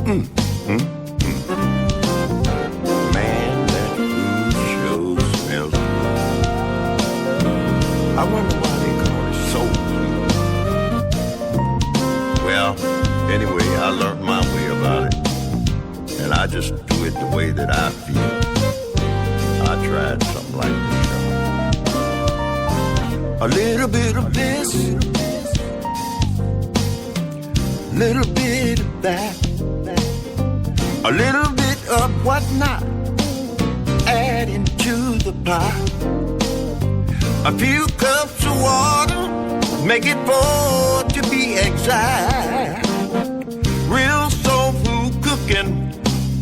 Man, that food sure smells good. I wonder why they call it soul food. Well, anyway, I learned my way about it. And I just do it the way that I feel. I tried something like this. A little bit of this, little bit of that, a little bit of whatnot, adding to the pot. A few cups of water, make it 4 to be exact. Real soul food cooking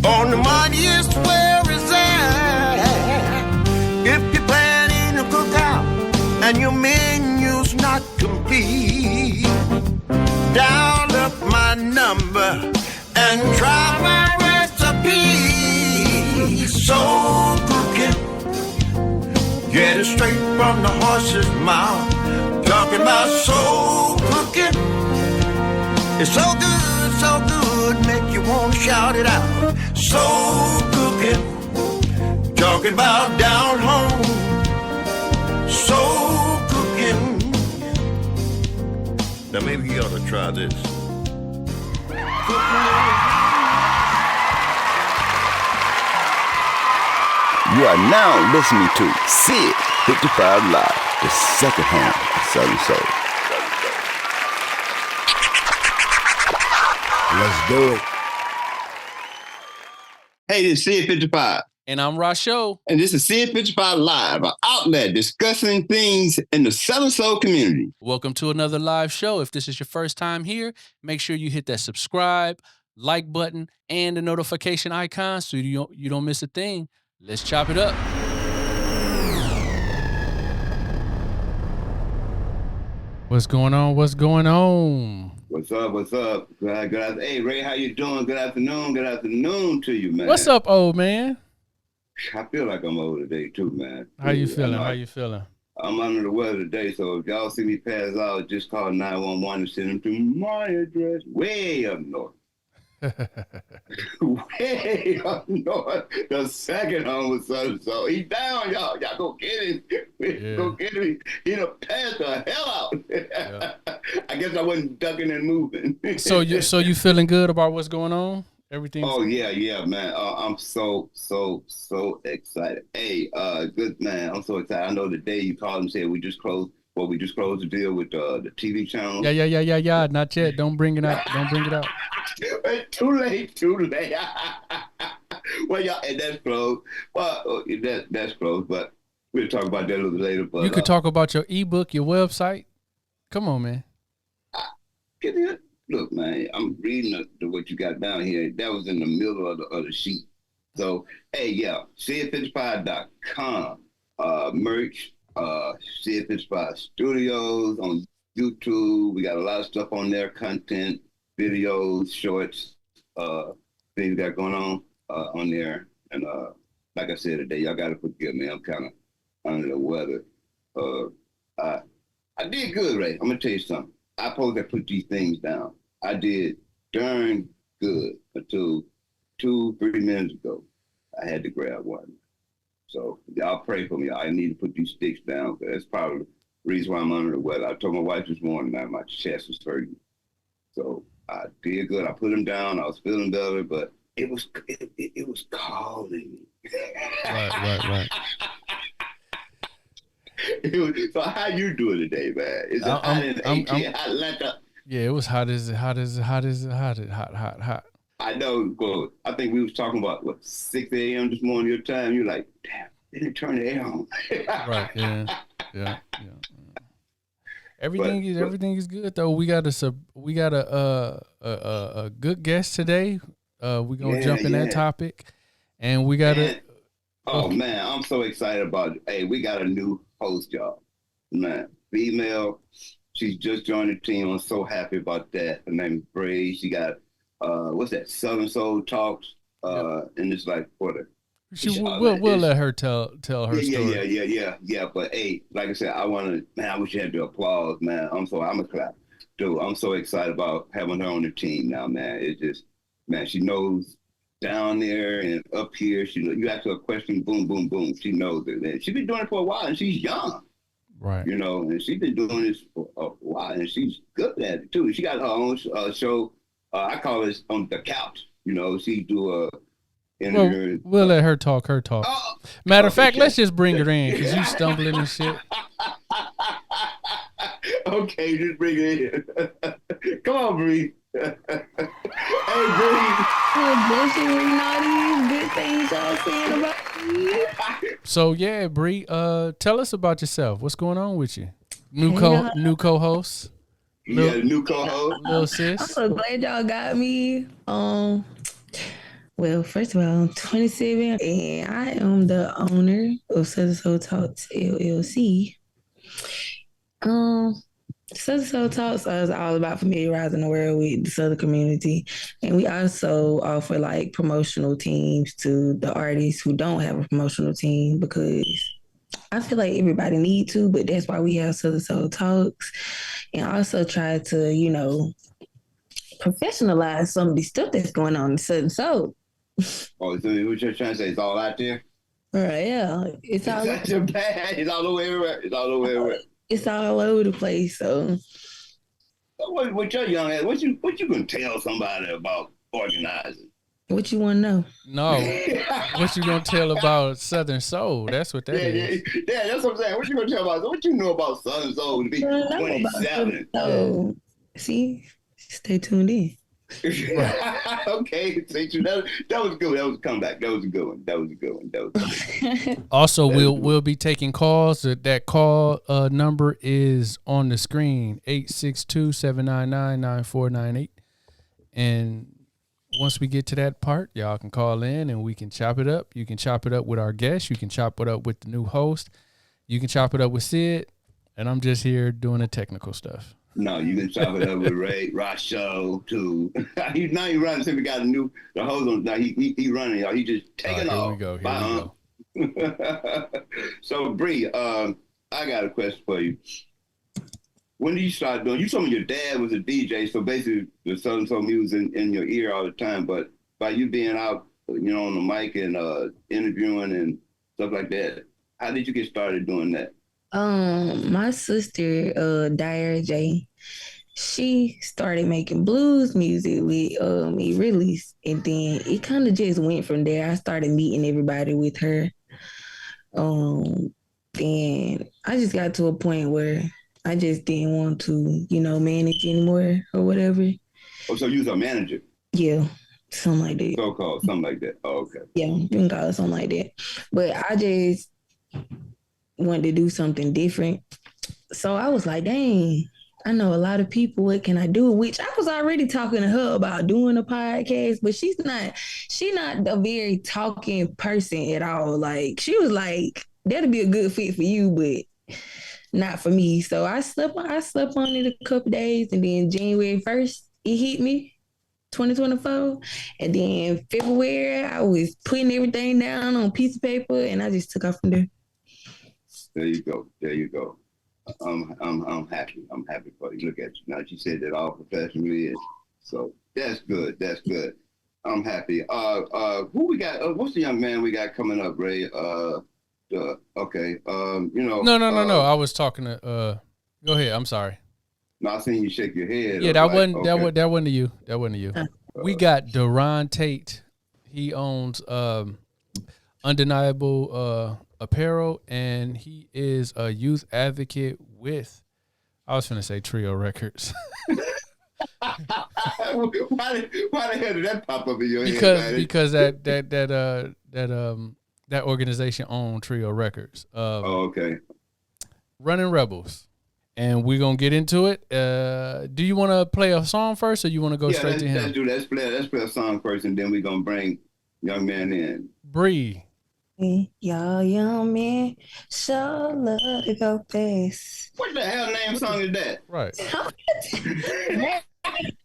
on the mightiest where is at. If you're planning to cook out and your menu's not complete, dial up my number and try my recipe. Soul cooking, get it straight from the horse's mouth. Talking about soul cooking, it's so good, make you want to shout it out. Soul cooking, talking about down home. Soul cooking. Now maybe you ought to try this. You are now listening to Sid55 Live, the second home of Southern Soul. Let's do it. Hey, this is Sid55. And I'm Rasho. And this is Sid55 Live, an outlet discussing things in the Southern Soul community. Welcome to another live show. If this is your first time here, make sure you hit that subscribe, like button, and the notification icon so you don't miss a thing. Let's chop it up. What's going on? What's up? Good. Hey, Ray, how you doing? Good afternoon to you, man. What's up, old man? I feel like I'm old today, too, man. How you feeling? I'm under the weather today, so if y'all see me pass out, just call 911 and send them to my address way up north. Way up north. The second home was Southern Soul. He down, y'all. Y'all go get him. Go get him. He done passed the hell out. Yeah. I guess I wasn't ducking and moving. So you feeling good about what's going on? Everything? Oh yeah, man. I'm so excited. Hey, good man. I'm so excited. I know the day you called and said we just closed the deal with the TV channel. Yeah. Not yet. Don't bring it out. Too late. Well, y'all, and that's closed. Well, that's closed. But we'll talk about that a little later. But you could talk about your ebook, your website. Come on, man. Look, man, I'm reading what you got down here. That was in the middle of the sheet. So, hey, yeah, Sid55.com, merch, Sid55 Studios on YouTube. We got a lot of stuff on there, content, videos, shorts, things we got going on there. And like I said today, y'all got to forgive me. I'm kind of under the weather. I did good, Ray. I'm going to tell you something. I supposed to put these things down. I did darn good until 2-3 minutes ago. I had to grab one. So y'all pray for me. I need to put these sticks down. That's probably the reason why I'm under the weather. I told my wife this morning that my chest was hurting. So I did good. I put them down. I was feeling better, but it was calling me. Right. So how you doing today, man? Is it hot in Atlanta? Yeah, it was hot. Hot. I know. Well, I think we was talking about 6 a.m. this morning your time. You're like, damn, they didn't turn the air on. Right. Yeah. Everything is good though. We got a good guest today. We're gonna jump in that topic, and we got a. Oh man, I'm so excited about it. Hey, we got a new host, y'all. Man, female. She's just joined the team. I'm so happy about that. Her name is Bray. She got what's that? Southern Soul Talks. And it's like what a. We'll let her tell her story. Yeah. But hey, like I said, I wish you had the applause, man. I'm a clap, dude. I'm so excited about having her on the team now, man. It's just man, she knows down there and up here. She you ask her a question, boom, boom, boom. She knows it. And she's been doing it for a while, and she's young. Right. You know, and she's been doing this for a while, and she's good at it too. She got her own show. I call it On the Couch. You know, she do a interview. We'll let her talk. Oh, Matter of fact, let's just bring her in because you stumbling and shit. Okay, just bring it in. Come on, Bree. Hey, Bree. Blessing reading all these good things y'all saying about me. So yeah, Bree, tell us about yourself. What's going on with you? New co-host. New co-host. Little sis. I'm so glad y'all got me. Well, first of all, I'm 27 and I am the owner of Southern Soul Talks LLC. Southern Soul Talks is all about familiarizing the world with the Southern community. And we also offer like promotional teams to the artists who don't have a promotional team because I feel like everybody need to, but that's why we have Southern Soul Talks. And also try to, you know, professionalize some of the stuff that's going on in Southern Soul. Oh, so what you're trying to say? It's all out there? All right, yeah. It's all It's bad. It's all over everywhere. It's all over everywhere. It's all over the place. So What your young ass? What you gonna tell somebody about organizing? what you want to know? No, what you gonna tell about Southern Soul? That's what that is. Yeah, that's what I'm saying. What you gonna tell about? What you know about Southern Soul to be 27? So see, stay tuned in. Okay, that was good. That was a comeback. That was a good one. Also, we'll be taking calls. That call number is on the screen, 862-799-9498. And once we get to that part, y'all can call in and we can chop it up. You can chop it up with our guest. You can chop it up with the new host. You can chop it up with Sid. And I'm just here doing the technical stuff. No, you can chop it up with Ray Rasho too. He's running since we got the host on. Now he running, y'all. He just taking off. Here we go. So Bree, I got a question for you. When did you start doing? You told me your dad was a DJ, so basically the Southern Soul music in your ear all the time. But by you being out, you know, on the mic and interviewing and stuff like that, how did you get started doing that? My sister, Daron Tate, she started making blues music with me release, and then it kind of just went from there. I started meeting everybody with her. Then I just got to a point where I just didn't want to, you know, manage anymore or whatever. Oh, so you was a manager? Yeah, something like that. So-called, something like that. Oh, okay. Yeah, you can call it something like that. But I just wanted to do something different. So I was like, dang, I know a lot of people. What can I do? Which I was already talking to her about doing a podcast, but she's not a very talking person at all. Like, she was like, that'd be a good fit for you, but not for me. So I slept on it a couple days, and then January 1st, it hit me, 2024. And then February, I was putting everything down on a piece of paper, and I just took off from there. There you go. I'm happy. I'm happy for you. Look at you. Now she said that all professionally is. So that's good. I'm happy. Who we got? What's the young man we got coming up, Ray? Okay. You know. No. I was talking to. Go ahead. I'm sorry. No, I seen you shake your head. Yeah, that wasn't to you. That wasn't to you. We got Daron Tate. He owns Undeniable Apparel, and he is a youth advocate with, I was going to say Trio Records. Why the hell did that pop up in your head? Because that organization owned Trio Records. Okay. Running Rebels. And we're going to get into it. Do you want to play a song first, or you want to go straight to him? Let's do that. Let's play a song first, and then we're going to bring young man in. Bree. Y'all young man, so love to go fast. What the hell name song is that? Right.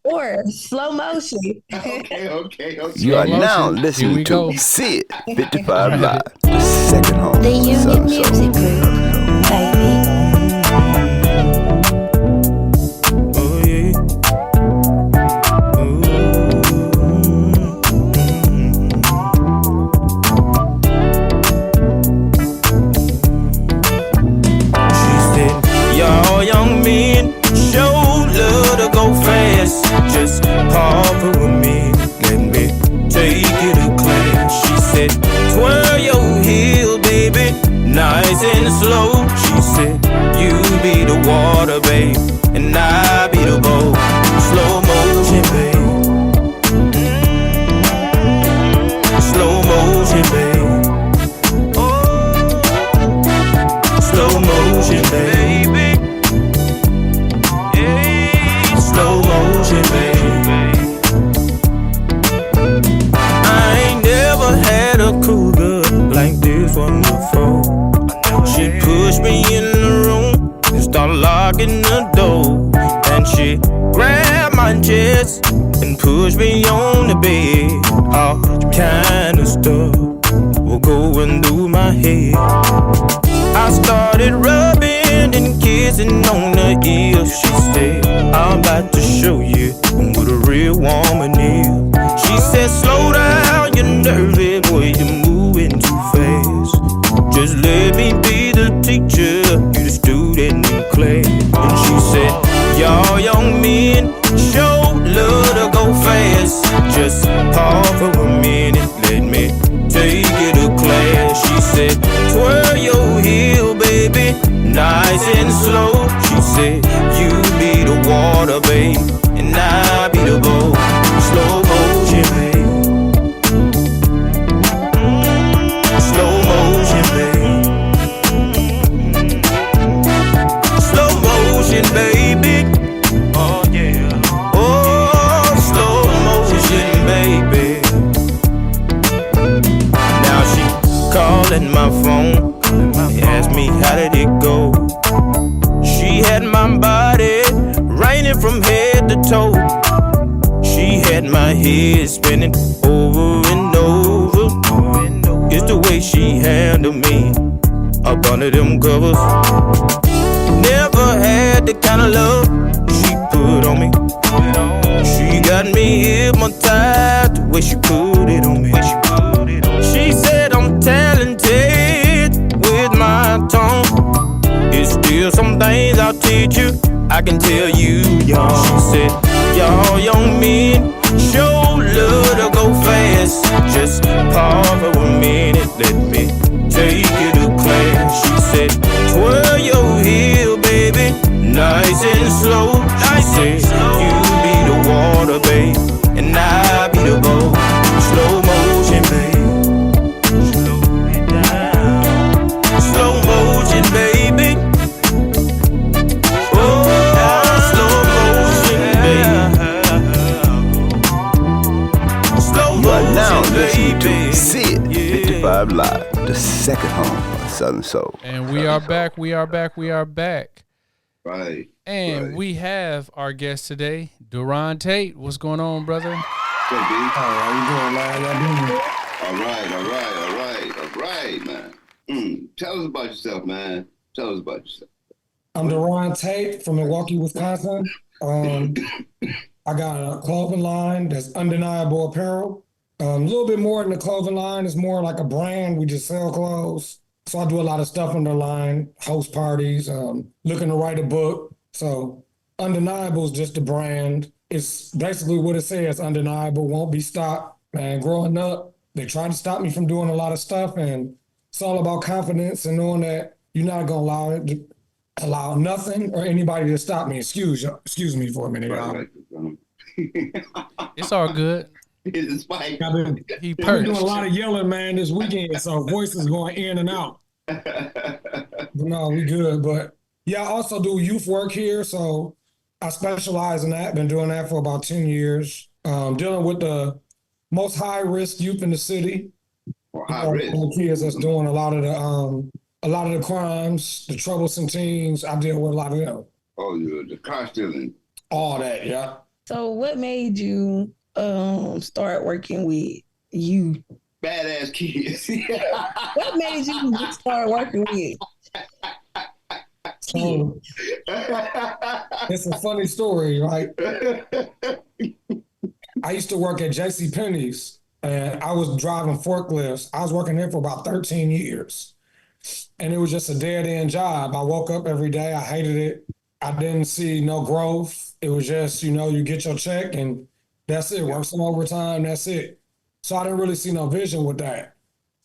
Or slow motion. Okay. You are now listening to Sid55 Live, the second home. The Union Music Group, baby. Oh yeah. Ooh. and push me on the bed. All kind of stuff was going through my head. I started rubbing and kissing on her ear. She said, I'm about to show you what a real woman is. She said, slow down, you're nervous, boy, you're moving too fast. Just let me be the teacher, you the student in class. And she said, y'all young men, show love to go fast. Just pause for a minute, let me take you to class. She said, twirl your heel, baby, nice and slow. She said, you be the water, babe, and I be the boat. Slow motion, babe. Slow motion, babe. Slow motion, baby. Oh yeah. Oh, slow motion, baby. Now she calling my phone, asked me how did it go. She had my body raining from head to toe. She had my head spinning over and over. It's the way she handled me up under them covers. Never had the kind of love she put on me. She got me hypnotized the way she put it on me. She said I'm talented with my tongue. It's still some things I'll teach you, I can tell you, y'all. She said, y'all young men, show love to go fast. Just pause for a minute, let me take you to class. She said, twirl your heel, baby, nice and slow. She said, you be the water, babe, and I be the boat. Slow motion, babe. Slow it down. Slow motion, baby. You are now listening to Sid 55 Live, the second home of Southern Soul. And we are back. We are back. We are back. Right. And right. we have our guest today, Daron Tate. What's going on, brother? What's up, B? How you doing, man? Y'all doing? All right, man. Tell us about yourself, man. Tell us about yourself. I'm Daron Tate from Milwaukee, Wisconsin. I got a clothing line that's Undeniable Apparel. A little bit more than a clothing line. It's more like a brand. We just sell clothes. So I do a lot of stuff on the line, host parties, looking to write a book. So Undeniable is just a brand. It's basically what it says, undeniable, won't be stopped. Man, growing up, they tried to stop me from doing a lot of stuff, and it's all about confidence and knowing that you're not going to allow nothing or anybody to stop me. Excuse me for a minute, y'all. It's all good. It's Spike. I've been doing a lot of yelling, man, this weekend, so voice is going in and out. But no, we good. But yeah, I also do youth work here, so I specialize in that. Been doing that for about 10 years. Dealing with the most high-risk youth in the city. High risk. Kids that's doing a lot of the crimes, the troublesome teens. I deal with a lot of them. Oh, the car stealing. All that, yeah. So what made you start working with you? Badass kids. What made you start working with? So, it's a funny story, right? I used to work at JCPenney's, and I was driving forklifts. I was working there for about 13 years. And it was just a dead-end job. I woke up every day. I hated it. I didn't see no growth. It was just, you get your check and that's it. Work some overtime, that's it. So I didn't really see no vision with that.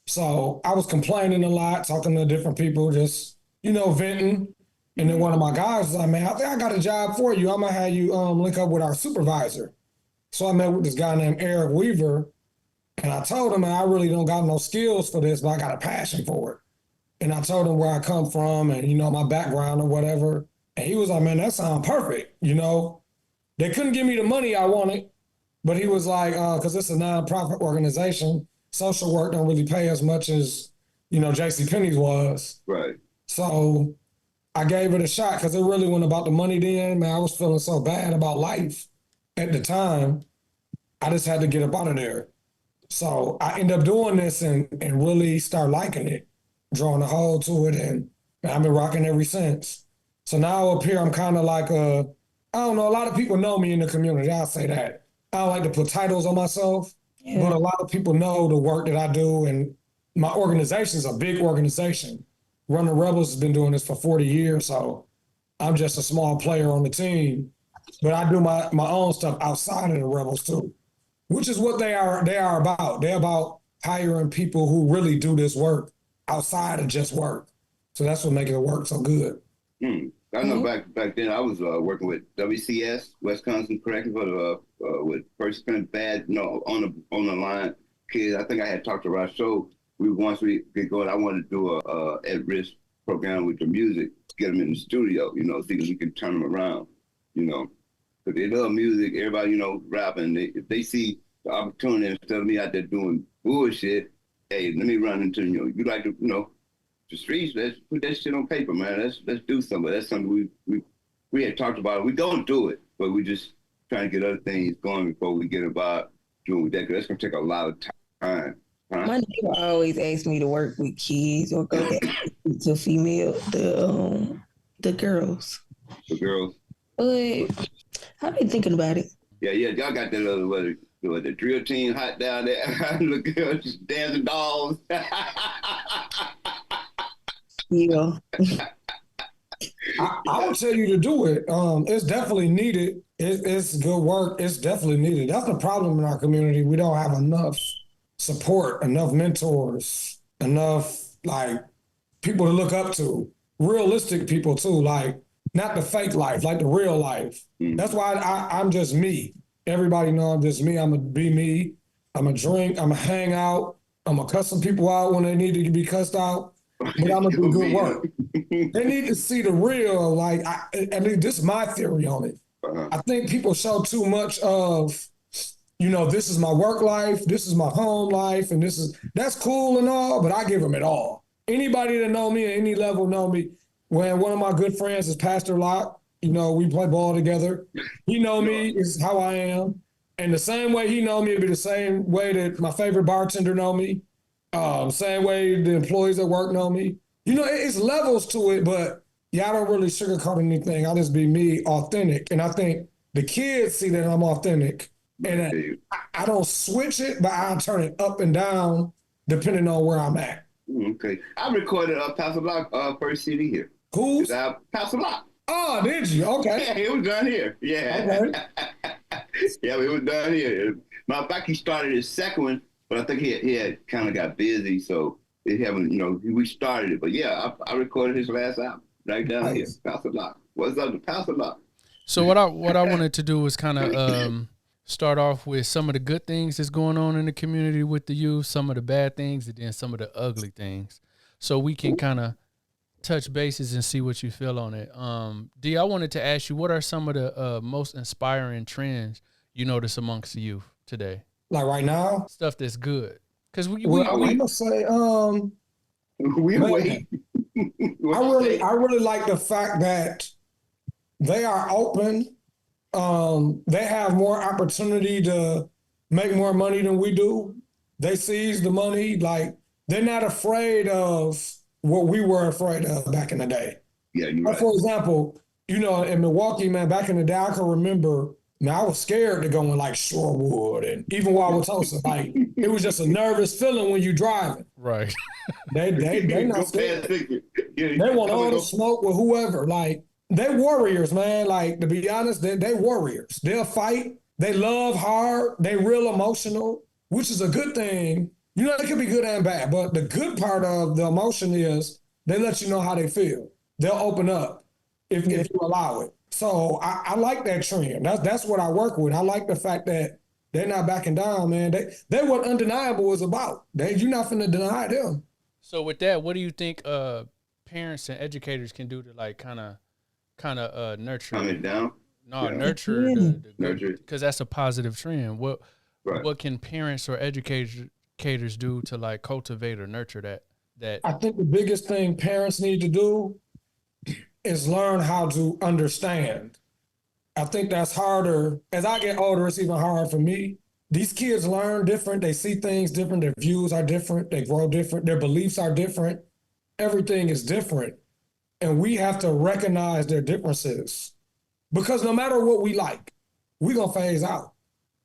So I was complaining a lot, talking to different people, just, venting. And then one of my guys was like, man, I think I got a job for you. I'm going to have you link up with our supervisor. So I met with this guy named Eric Weaver. And I told him, man, I really don't got no skills for this, but I got a passion for it. And I told him where I come from and, my background or whatever. And he was like, man, that sounds perfect. They couldn't give me the money I wanted, but he was like, because it's a nonprofit organization, social work don't really pay as much as, JCPenney's was. Right. So I gave it a shot because it really wasn't about the money then. Man, I was feeling so bad about life at the time. I just had to get up out of there. So I ended up doing this and really start liking it, drawing a hold to it, and I've been rocking ever since. So now up here, I'm kind of like I don't know, a lot of people know me in the community, I'll say that. I don't like to put titles on myself, but a lot of people know the work that I do, and my organization is a big organization. Run the Rebels has been doing this for 40 years, so I'm just a small player on the team, but I do my own stuff outside of the Rebels too, which is what they are about. They're about hiring people who really do this work outside of just work. So that's what makes it work so good. I know back then I was working with WCS, Wisconsin Correctional, with participant bad, on the line kids. I think I had talked to Rasho. Once we get going, I wanted to do a at-risk program with the music, get them in the studio, see if we can turn them around, because they love music. Everybody, rapping. If they see the opportunity instead of me out there doing bullshit, hey, let me run into you like to the streets. Let's put that shit on paper, man. Let's do something. That's something we had talked about. We gonna do it, but we just trying to get other things going before we get about doing that. Because that's gonna take a lot of time. Huh? My neighbor always asks me to work with kids or go to female the girls. The girls. But I've been thinking about it. Yeah, y'all got that other the drill team hot down there. Look, just dancing dolls. Yeah. I would tell you to do it. It's definitely needed. It's good work. It's definitely needed. That's the problem in our community. We don't have enough support, enough mentors, enough like people to look up to, realistic people too, like not the fake life, like the real life. That's why I'm just me. Everybody know I'm just me. I'm gonna be me. I'm gonna drink. I'm gonna hang out. I'm gonna cuss some people out when they need to be cussed out. But I'm gonna do good work. They need to see the real. Like, I mean, this is my theory on it. I think people show too much of, this is my work life, this is my home life, and that's cool and all. But I give them it all. Anybody that know me at any level know me. When one of my good friends is Pastor Locke, we play ball together. He know me is how I am, and the same way he know me would be the same way that my favorite bartender know me. Same way the employees at work know me. It's levels to it, but I don't really sugarcoat anything. I just be me, authentic. And I think the kids see that I'm authentic. And I don't switch it, but I turn it up and down depending on where I'm at. Okay. I recorded Pastor Locke first CD here. Who's? Pastor Locke. Oh, did you? Okay. Yeah, it was done here. Yeah. Okay. Yeah, it was done here. Matter of fact, he started his second one, but I think he had kind of got busy, so they haven't, we started it. But yeah, I recorded his last album right down here, Pastor Locke. What's up to Pastor Locke? So what I wanted to do was kind of start off with some of the good things that's going on in the community with the youth, some of the bad things, and then some of the ugly things, so we can kind of touch bases and see what you feel on it. D, I wanted to ask you, what are some of the most inspiring trends you notice amongst the youth today? Like right now? Stuff that's good. Because we I'm gonna say, wait. I really like the fact that they are open. They have more opportunity to make more money than we do. They seize the money. Like, they're not afraid of what we were afraid of back in the day. Yeah, you're right. For example, in Milwaukee, man, back in the day, I can remember, I was scared to go in like Shorewood and even Wauwatosa. Like, it was just a nervous feeling when you driving. Right. They not scared. They want all the smoke with whoever. Like, they warriors, man. Like, to be honest, they warriors. They'll fight. They love hard. They real emotional, which is a good thing. It could be good and bad, but the good part of the emotion is they let you know how they feel. They'll open up if you allow it. So I like that trend. That's what I work with. I like the fact that they're not backing down, man. They what undeniable is about. You're not finna deny them. So with that, what do you think parents and educators can do to like kind of nurture? Calm it down. No, nurture nurture, because that's a positive trend. What can parents or educators do to like cultivate or nurture that? I think the biggest thing parents need to do is learn how to understand. I think that's harder. As I get older, it's even harder for me. these kids learn different. They see things different. Their views are different. They grow different. Their beliefs are different. Everything is different. And we have to recognize their differences. Because no matter what we like, we're going to phase out.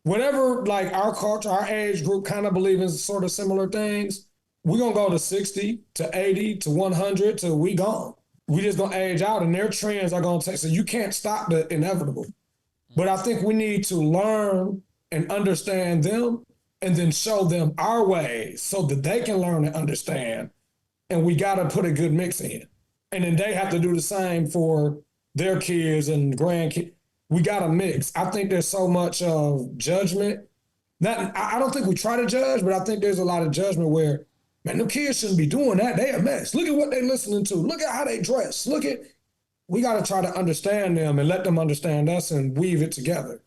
Whatever, like our culture, our age group kind of believe in sort of similar things, we're going to go to 60, to 80, to 100, till we gone. We just going to age out, and their trends are going to take, so you can't stop the inevitable. But I think we need to learn and understand them and then show them our ways so that they can learn and understand. And we got to put a good mix in. And then they have to do the same for their kids and grandkids. We got to mix. I think there's so much of judgment. I don't think we try to judge, but I think there's a lot of judgment where, man, them kids shouldn't be doing that. They a mess. Look at what they listening to. Look at how they dress. We got to try to understand them and let them understand us and weave it together.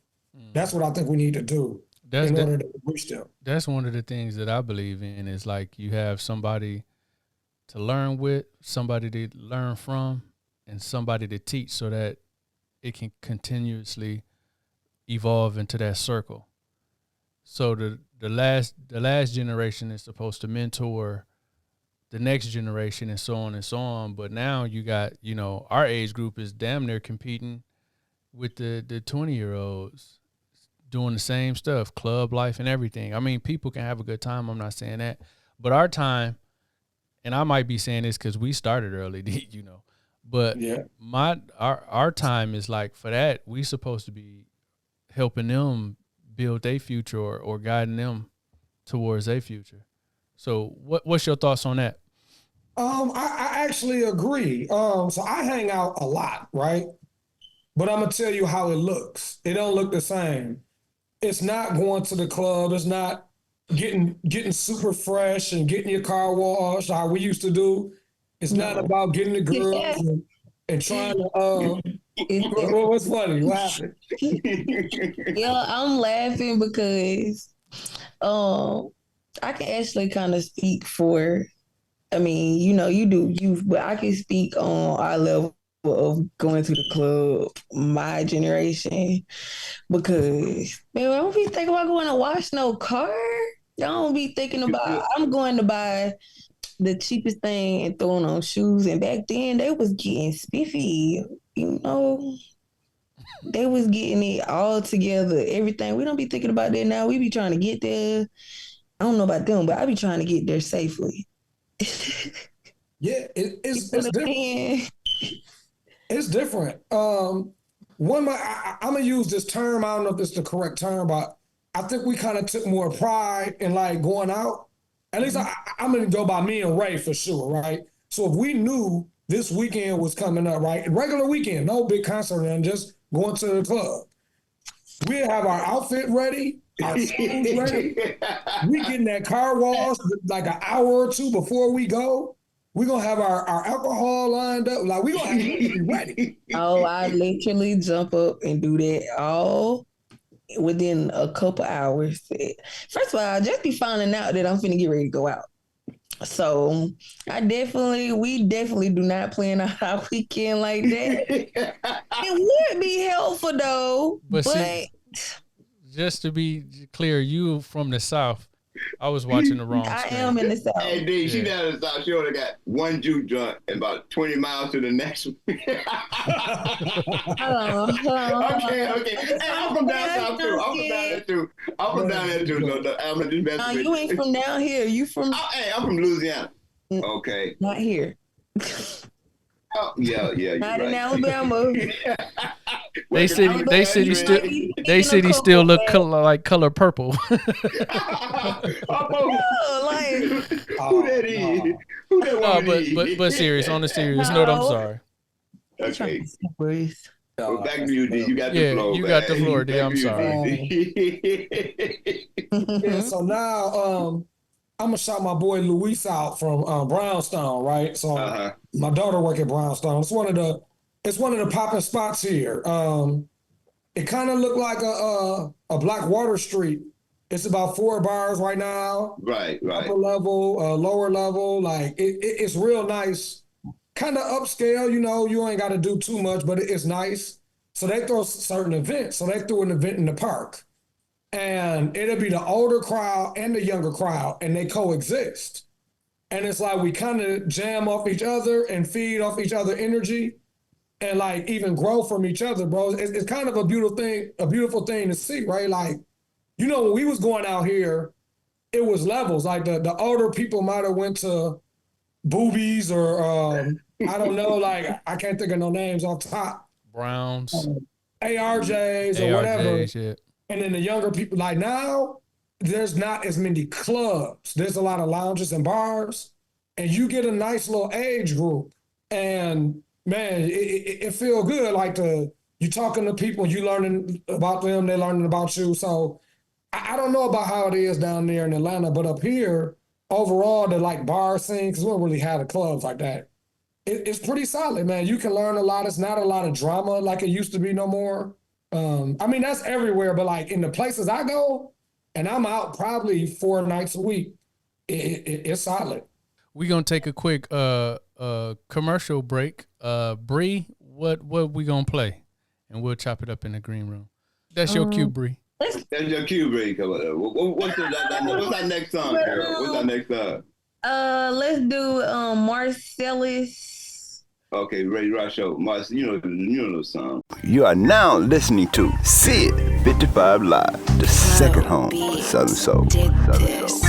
That's what I think we need to do in order to reach them. That's one of the things that I believe in is like you have somebody to learn with, somebody to learn from, and somebody to teach so that it can continuously evolve into that circle. So the last generation is supposed to mentor the next generation and so on and so on. But now you got, our age group is damn near competing with the 20-year-olds doing the same stuff, club life and everything. I mean, people can have a good time. I'm not saying that. But our time, and I might be saying this because we started early, but yeah. Our time is like, for that, we supposed to be helping them build their future or guiding them towards their future. So what's your thoughts on that? I actually agree. So I hang out a lot, right? But I'm gonna tell you how it looks. It don't look the same. It's not going to the club. It's not getting super fresh and getting your car washed how we used to do. It's not about getting the girls and trying to. What's funny? What happened? I'm laughing because I can actually kind of speak for. I mean, you do you, but I can speak on our level of going to the club, my generation, because man, I don't be thinking about going to wash no car. I don't be thinking about I'm going to buy the cheapest thing and throwing on shoes. And back then they was getting spiffy, they was getting it all together, everything. We don't be thinking about that now. We be trying to get there. I don't know about them, but I be trying to get there safely. Yeah, it's different. It's different. I'm gonna use this term. I don't know if it's the correct term, but I think we kind of took more pride in like going out. At least I'm gonna go by me and Ray for sure, right? So if we knew this weekend was coming up, right, regular weekend, no big concert, and just going to the club, we'd have our outfit ready, our shoes ready. We getting that car washed like an hour or two before we go. We're going to have our alcohol lined up. Like, we're going to have to be ready. Oh, I literally jump up and do that all within a couple hours. First of all, I just be finding out that I'm finna get ready to go out. So we definitely do not plan our weekend like that. It would be helpful though. But see, just to be clear, you from the South. I was watching the wrong screen. I am in the South. Hey, D, she down in the South. She only got one juke joint and about 20 miles to the next one. Okay. Hey, I'm from down south too. I'm from down there too. So I'm just messing with you ain't from down here. You from? Hey, I'm from Louisiana. Okay. Not here. Oh, yeah. Not in Alabama. They city still look like color purple. Who that is? Who that but serious, on the serious note, I'm sorry. Okay. Well, back to you, D. You got the floor. You got the floor, D. I'm sorry. Yeah, so now I'm gonna shout my boy Luis out from Brownstone, right? So my daughter work at Brownstone. It's one of the popping spots here. It kind of looked like a Blackwater Street. It's about 4 bars right now. Right. Upper level, lower level. Like it's real nice. Kind of upscale, you ain't got to do too much, but it's nice. So they throw certain events. So they threw an event in the park. and it'll be the older crowd and the younger crowd, and they coexist. And it's like we kind of jam off each other and feed off each other energy, and like even grow from each other, bro. It's kind of a beautiful thing to see, right? Like, you know, when we was going out here, it was levels. Like the older people might have went to Boobies or I don't know, like I can't think of no names off top. Browns, ARJs or whatever. Yeah. And then the younger people, like now, there's not as many clubs. There's a lot of lounges and bars, and you get a nice little age group. And man, it feel good. Like you talking to people, you learning about them, they learning about you. So I don't know about how it is down there in Atlanta, but up here, overall, the like bar scene, because we don't really have the clubs like that. It's pretty solid, man. You can learn a lot. It's not a lot of drama like it used to be no more. I mean, that's everywhere, but like in the places I go, and I'm out probably 4 nights a week, it's solid. We're gonna take a quick commercial break. Bree, what we gonna play? And we'll chop it up in the green room. That's your cue, Bree. That's your cue, Bree. Come on. What's our next song, girl? What's our next song? Let's do Marcellus. Okay, Ray Rock Show. You know the song. You are now listening to Sid55 Live, the second home of Southern Soul. Southern Soul.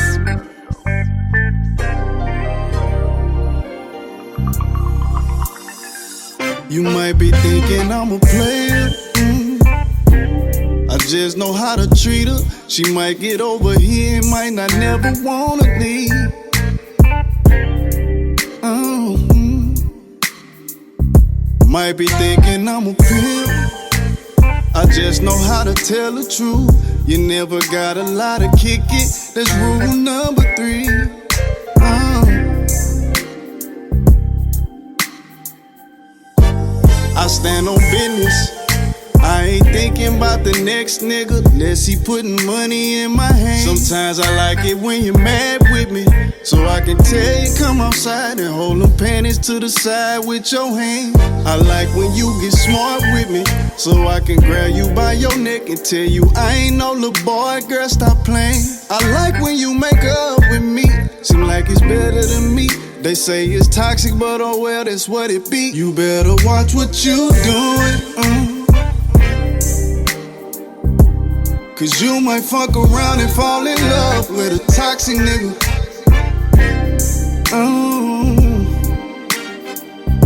You might be thinking I'm a player. I just know how to treat her. She might get over here and might not never wanna leave. Might be thinking I'm a pimp. I just know how to tell the truth. You never gotta lie to kick it. That's rule number 3. I stand on business. I ain't thinking about the next nigga, unless he putting money in my hand. Sometimes I like it when you're mad with me, so I can tell you come outside and hold them panties to the side with your hand. I like when you get smart with me, so I can grab you by your neck and tell you I ain't no little boy, girl, stop playing. I like when you make up with me, seem like it's better than me. They say it's toxic, but oh well, that's what it be. You better watch what you doing. Cause you might fuck around and fall in love with a toxic nigga.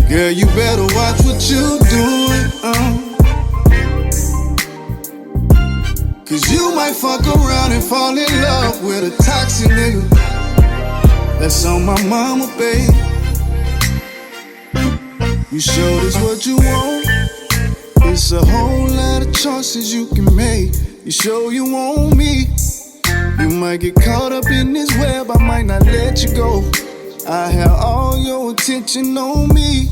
Girl, you better watch what you doing. Cause you might fuck around and fall in love with a toxic nigga. That's on my mama, babe. You showed us what you want. It's a whole lot of choices you can make. You show you want me. You might get caught up in this web, I might not let you go. I have all your attention on me.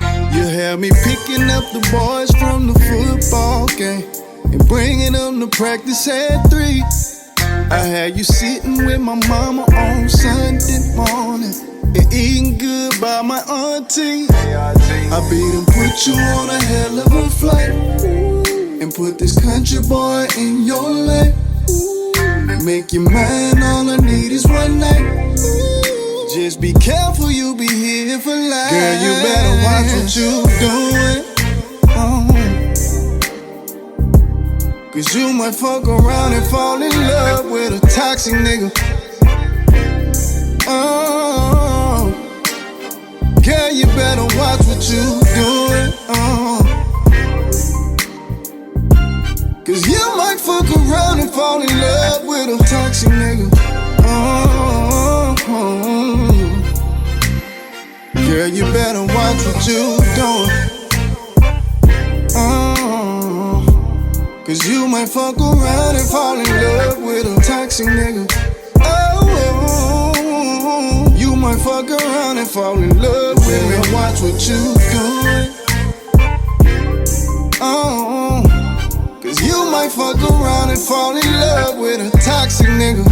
You have me picking up the boys from the football game and bringing them to practice at 3. I had you sitting with my mama on Sunday morning and eating good by my auntie. I beat and put you on a hell of a flight and put this country boy in your life. Make you mine, all I need is one night. Just be careful, you be here for life. Girl, you better watch what you doing. Cause you might fuck around and fall in love with a toxic nigga. Girl, you better watch what you doing. Cause you might fuck around and fall in love with a toxic nigga. Girl, you better watch what you doing. Cause you might fuck around and fall in love with a toxic nigga. You might fuck around and fall in love with me. Watch what you doing. Cause you might fuck around and fall in love with a toxic nigga.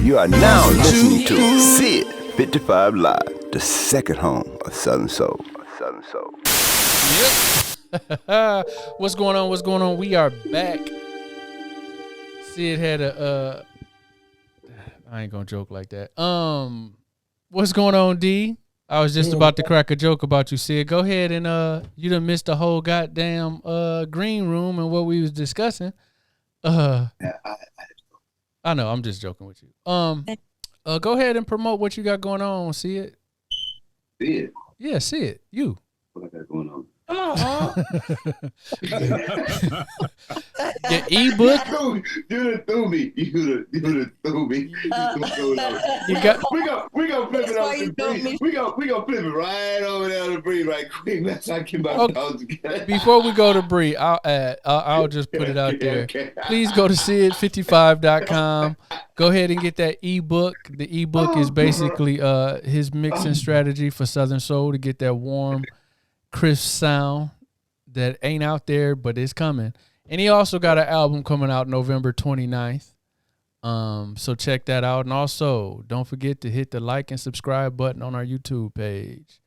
You are now listening to Sid55 Live, the second home of Southern Soul. Southern Soul. Yep. What's going on? What's going on? We are back. Sid had a I ain't gonna joke like that. What's going on, D? I was just about to crack a joke about you, Sid. Go ahead and you done missed the whole goddamn green room and what we was discussing. I know, I'm just joking with you. Go ahead and promote what you got going on, Sid. Sid? Yeah, Sid. You. What I got going on? Come on, Your ebook. You threw me. You threw me. You got. We gonna flip it off the breeze. We gonna flip it right over there on the breeze right quick. That's how I keep my thoughts together. Before we go to Bree, I'll just put it out there. Please go to Sid55.com. Go ahead and get that ebook. The ebook is basically his mixing strategy for Southern Soul to get that warm, crisp sound that ain't out there, but it's coming. And he also got an album coming out November 29th. So check that out. And also, don't forget to hit the like and subscribe button on our YouTube page.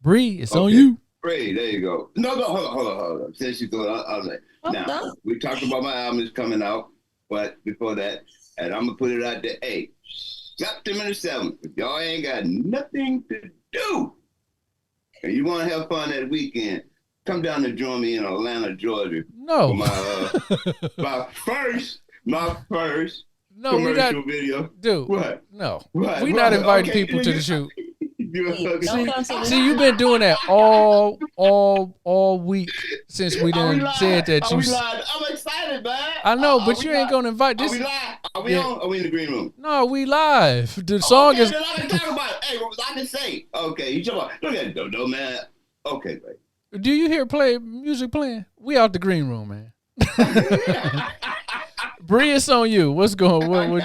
Bree, it's on you. Bree, there you go. No, hold on. Since you thought, I was like, now, we talked about my album is coming out, but before that, and I'm going to put it out there, hey, September the 7th, if y'all ain't got nothing to do, and you want to have fun that weekend, come down and join me in Atlanta, Georgia. No. For my first commercial video. Dude. What? No. What? We're not inviting people to the shoot. See, you've been doing that all week since we done said that you. I'm excited, man. I know, but you ain't gonna invite this. Are we live? Are we on? Are we in the green room? No, we live. The song is. Then I can talk about it. Hey, what was I can say? Okay, you talking about? Look at Dodo, man. Okay, great. Do you hear music playing? We out the green room, man. Bree, it's on you. What's going? What?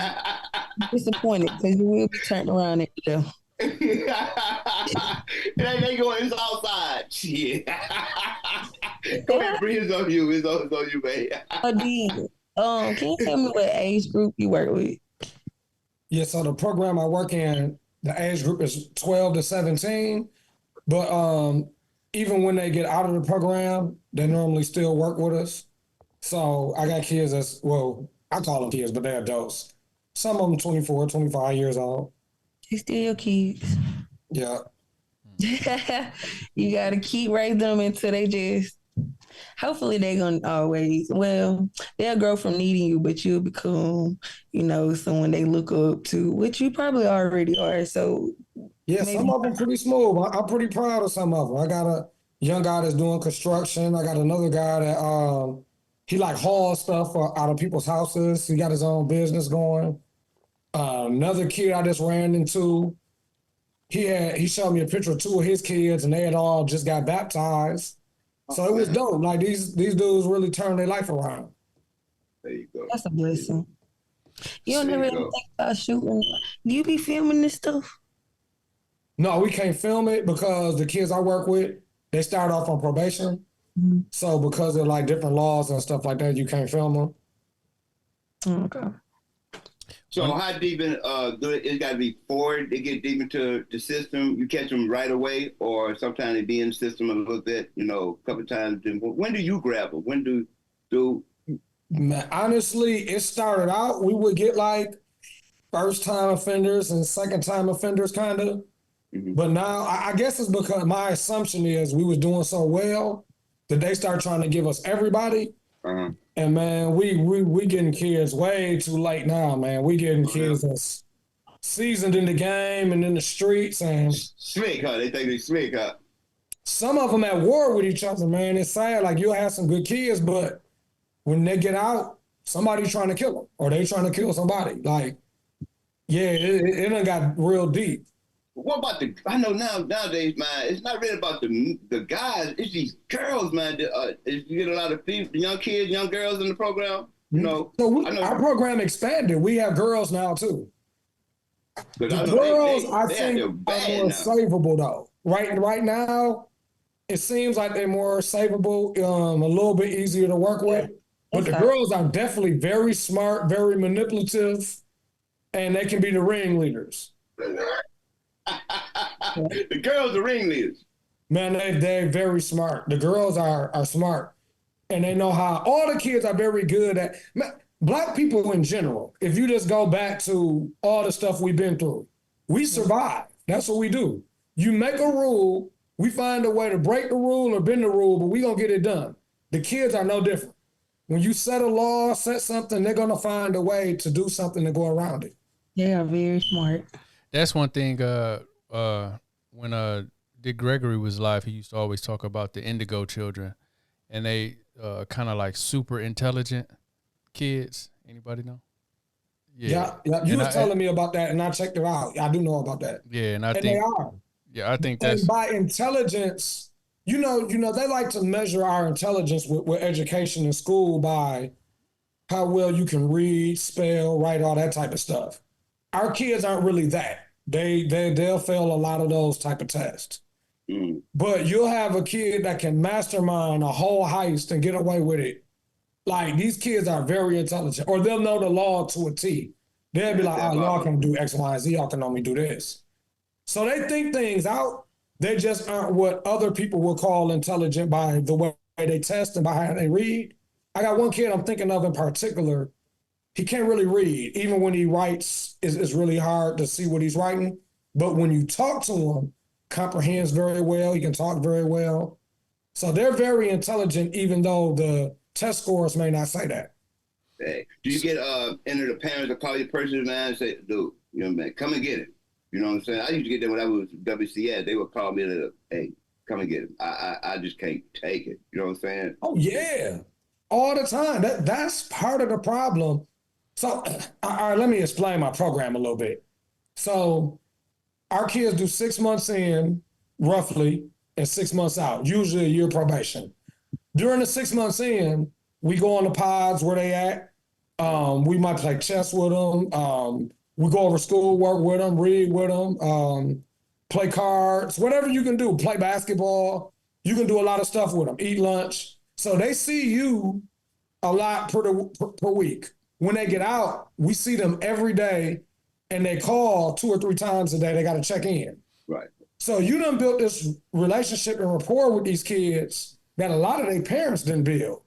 Disappointed because you will be turned around and there. They going, it's outside. Shit. Go ahead, Bree, it's on you. It's on you, man. Can you tell me what age group you work with? Yeah, so the program I work in, the age group is 12 to 17. But even when they get out of the program, they normally still work with us. So I got kids that's, well, I call them kids, but they're adults. Some of them 24, 25 years old. They still your kids. Yeah. You got to keep raising them until they just, hopefully they're going to always, well, they'll grow from needing you, but you'll become, someone they look up to, which you probably already are. So yeah, some of them pretty smooth. I'm pretty proud of some of them. I got a young guy that's doing construction. I got another guy that he hauls stuff out of people's houses. He got his own business going. Another kid I just ran into, he showed me a picture of two of his kids, and they had all just got baptized. So it was dope. Like these dudes really turned their life around. There you go. That's a blessing. You don't ever think about shooting. Do you be filming this stuff? No, we can't film it because the kids I work with, they start off on probation. Mm-hmm. So because of different laws and stuff like that, you can't film them. Okay. So how deep in it's got to be forward? They get deep into the system. You catch them right away, or sometimes they be in the system a little bit. A couple of times. When do you grab them? When do? Man, honestly, it started out we would get first time offenders and second time offenders, kind of. Mm-hmm. But now I guess it's because my assumption is we was doing so well that they start trying to give us everybody. Uh-huh. And man, we getting kids way too late now, man. We getting kids that's seasoned in the game and in the streets and slick, huh? They think they slick, huh? Some of them at war with each other, man. It's sad. You'll have some good kids, but when they get out, somebody's trying to kill them or they trying to kill somebody. It done got real deep. What about I know nowadays, man, it's not really about the guys. It's these girls, man. You get a lot of people, young kids, young girls in the program. So our program expanded. We have girls now too. The girls, I think, are more savable though. Right now, it seems like they're more savable, a little bit easier to work with. But the girls are definitely very smart, very manipulative, and they can be the ringleaders. The girls are ringleaders. Man, they're very smart. The girls are smart. And they know how, all the kids are very good at, man, Black people in general, if you just go back to all the stuff we've been through, we survive. That's what we do. You make a rule, we find a way to break the rule or bend the rule, but we gonna get it done. The kids are no different. When you set a law, set something, they're gonna find a way to do something to go around it. They are very smart. That's one thing. When Dick Gregory was alive, he used to always talk about the indigo children, and they kind of like super intelligent kids. Anybody know? Yeah. You was telling me about that, and I checked it out. I do know about that. Yeah, and I think they are. Yeah, I think that's. And by intelligence, you know, they like to measure our intelligence with education in school by how well you can read, spell, write, all that type of stuff. Our kids aren't really that. They'll fail a lot of those type of tests. But you'll have a kid that can mastermind a whole heist and get away with it. Like, these kids are very intelligent, or they'll know the law to a T. They'll be like, oh, y'all can do X, Y, and Z. Y'all can only do this. So they think things out. They just aren't what other people would call intelligent by the way they test and by how they read. I got one kid I'm thinking of in particular. He can't really read. Even when he writes, it's really hard to see what he's writing. But when you talk to him, comprehends very well. He can talk very well. So they're very intelligent, even though the test scores may not say that. Hey, do you get any of the parents that call you personally, man, and say, dude, you know, man, come and get it. You know what I'm saying? I used to get that when I was WCS. They would call me and hey, come and get it. I just can't take it. You know what I'm saying? Oh, yeah. All the time. That's part of the problem. So, all right, let me explain my program a little bit. So, our kids do 6 months in, roughly, and 6 months out, usually a year probation. During the 6 months in, we go on the pods where they at. We might play chess with them. We go over schoolwork with them, read with them, play cards, whatever you can do, play basketball. You can do a lot of stuff with them, eat lunch. So they see you a lot per week. When they get out, we see them every day, and they call 2 or 3 times a day. They got to check in. Right. So you done built this relationship and rapport with these kids that a lot of their parents didn't build.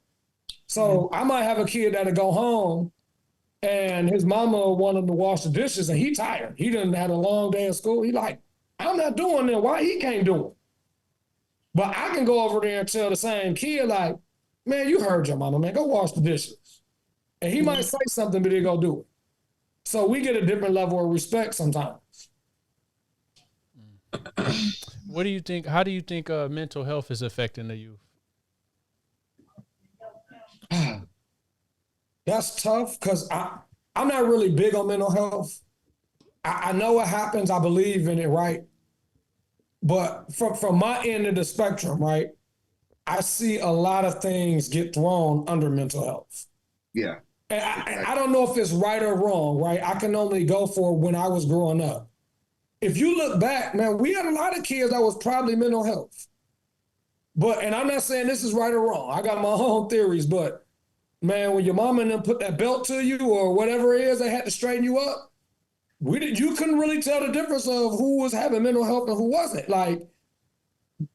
So I might have a kid that'll go home and his mama want him to wash the dishes and he tired. He done had a long day of school. He like, I'm not doing that. Why he can't do it? But I can go over there and tell the same kid like, man, you heard your mama, man, go wash the dishes. And he might say something, but he go do it. So we get a different level of respect sometimes. What do you think? How do you think mental health is affecting the youth? That's tough because I'm not really big on mental health. I know what happens. I believe in it, right? But from my end of the spectrum, right, I see a lot of things get thrown under mental health. Yeah. And I don't know if it's right or wrong, right? I can only go for when I was growing up. If you look back, man, we had a lot of kids that was probably mental health. And I'm not saying this is right or wrong. I got my own theories, but man, when your mama and them put that belt to you or whatever it is, they had to straighten you up. You couldn't really tell the difference of who was having mental health and who wasn't. Like,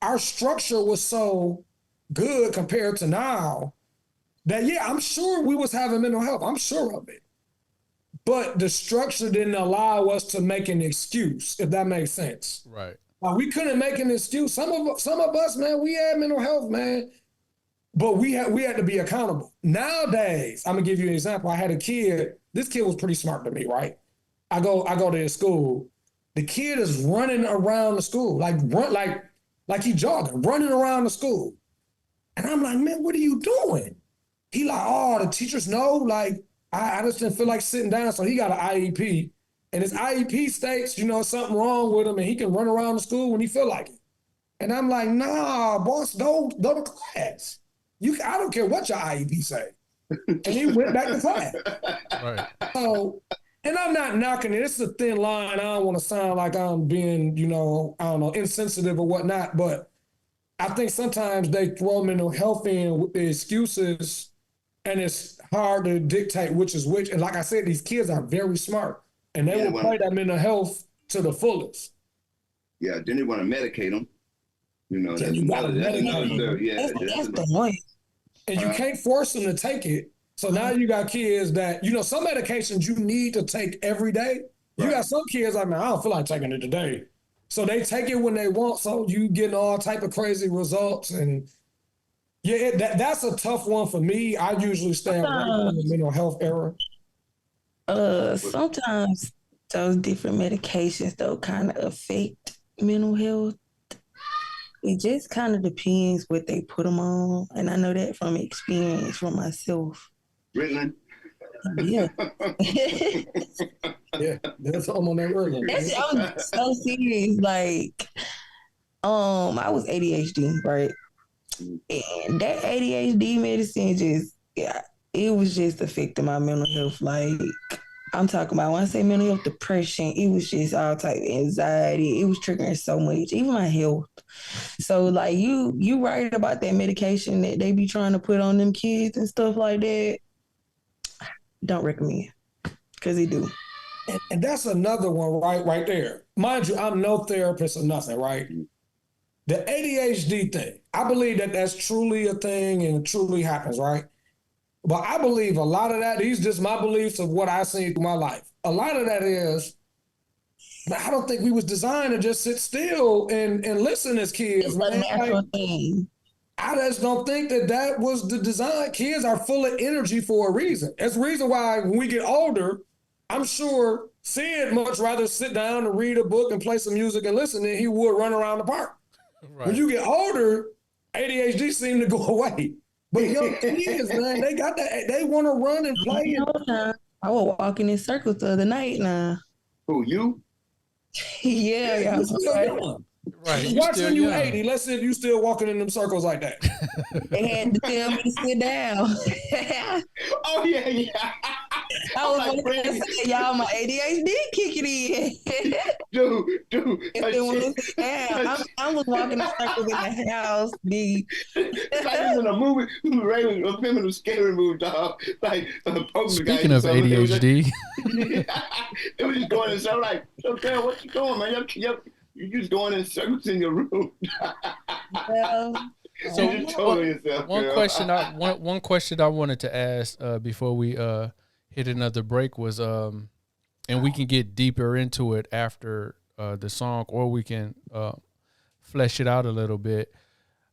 our structure was so good compared to now that, yeah, I'm sure we was having mental health. I'm sure of it. But the structure didn't allow us to make an excuse, if that makes sense. Right. We couldn't make an excuse. Some of us, man, we had mental health, man. But we had to be accountable. Nowadays, I'm gonna give you an example. I had a kid. This kid was pretty smart to me, right? I go to his school. The kid is running around the school, like he jogging, running around the school. And I'm like, man, what are you doing? He like, oh, the teachers know. Like, I just didn't feel like sitting down, so he got an IEP. And his IEP states, something wrong with him, and he can run around the school when he feel like it. And I'm like, nah, boss, go to class. I don't care what your IEP say. And he went back to class. Right. So, and I'm not knocking it. It's a thin line. I don't want to sound like I'm being, insensitive or whatnot. But I think sometimes they throw mental health in with the excuses, and it's hard to dictate which is which. And like I said, these kids are very smart, and they will play that mental health to the fullest. Yeah, then they want to medicate them. You know, that's another, That's the one. And you can't force them to take it. So now you got kids that, some medications you need to take every day. You got some kids like, man, I don't feel like taking it today. So they take it when they want. So you getting all type of crazy results. And that's a tough one for me. I usually stay away from the mental health era. Sometimes those different medications though kind of affect mental health. It just kind of depends what they put them on, and I know that from experience from myself. Ritalin. Yeah. Yeah, that's all on that Ritalin. I'm so serious. Like, I was ADHD, right? And that ADHD medicine it was just affecting my mental health. Like, I'm talking about when I say mental health, depression, it was just all type of anxiety. It was triggering so much, even my health. So like you right about that medication that they be trying to put on them kids and stuff like that. Don't recommend, because they do. And that's another one right there. Mind you, I'm no therapist or nothing, right? The ADHD thing, I believe that that's truly a thing and it truly happens, right? But I believe a lot of that, these just my beliefs of what I've seen through my life. A lot of that is, I don't think we was designed to just sit still and listen as kids. It's a natural thing. I just don't think that was the design. Kids are full of energy for a reason. That's the reason why when we get older, I'm sure Sid much rather sit down and read a book and play some music and listen than he would run around the park. Right. When you get older, ADHD seems to go away. But young kids, man, they got that. They want to run and play. I was walking in circles the other night now. Who, you? Yeah. Right. Watching you 80, let's say if you still walking in them circles like that. They had to tell me to sit down. Oh, yeah. I was like, say, y'all, my ADHD kicking in. Dude. If they want to sit down, I was walking in circles in the house. It's like in a movie, a feminine scary movie, dog. Like, speaking of ADHD. It was just going in so like, okay, what you doing, man? You just going in circles in your room. So one question I wanted to ask before we hit another break was, and we can get deeper into it after the song, or we can flesh it out a little bit.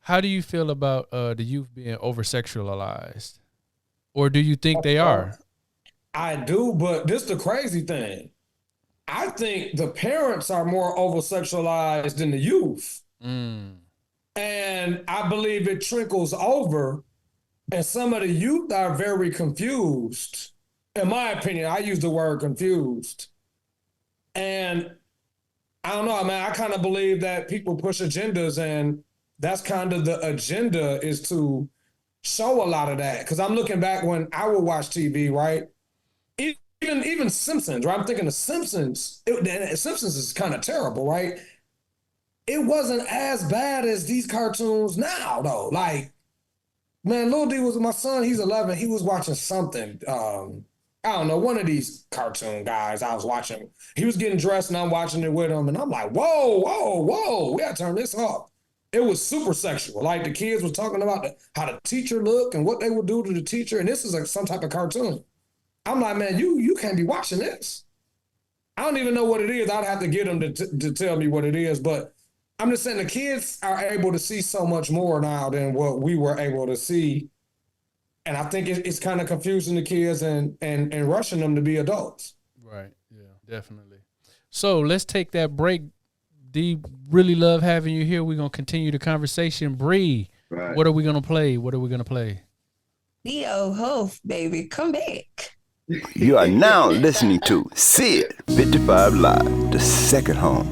How do you feel about the youth being over-sexualized? Or do you think they are? I do, but this is the crazy thing. I think the parents are more over-sexualized than the youth. And I believe it trickles over, and some of the youth are very confused. In my opinion, I use the word confused. And I don't know, man, I kind of believe that people push agendas, and that's kind of the agenda, is to show a lot of that. Because I'm looking back when I would watch TV, right? Even Simpsons, right? I'm thinking the Simpsons. Simpsons is kind of terrible, right? It wasn't as bad as these cartoons now, though. Like, man, Lil D was my son. He's 11. He was watching something. I don't know, one of these cartoon guys I was watching. He was getting dressed, and I'm watching it with him, and I'm like, whoa, we gotta turn this off. It was super sexual. Like, the kids was talking about how the teacher looked and what they would do to the teacher, and this is like some type of cartoon. I'm like, man, you can't be watching this. I don't even know what it is. I'd have to get them to tell me what it is. But I'm just saying the kids are able to see so much more now than what we were able to see. And I think it's kind of confusing the kids and rushing them to be adults. Right. Yeah, definitely. So let's take that break. D, really love having you here. We're going to continue the conversation. Bree, right. What are we going to play? Theo Hof, baby, come back. You are now listening to Sid55 Live, the second home.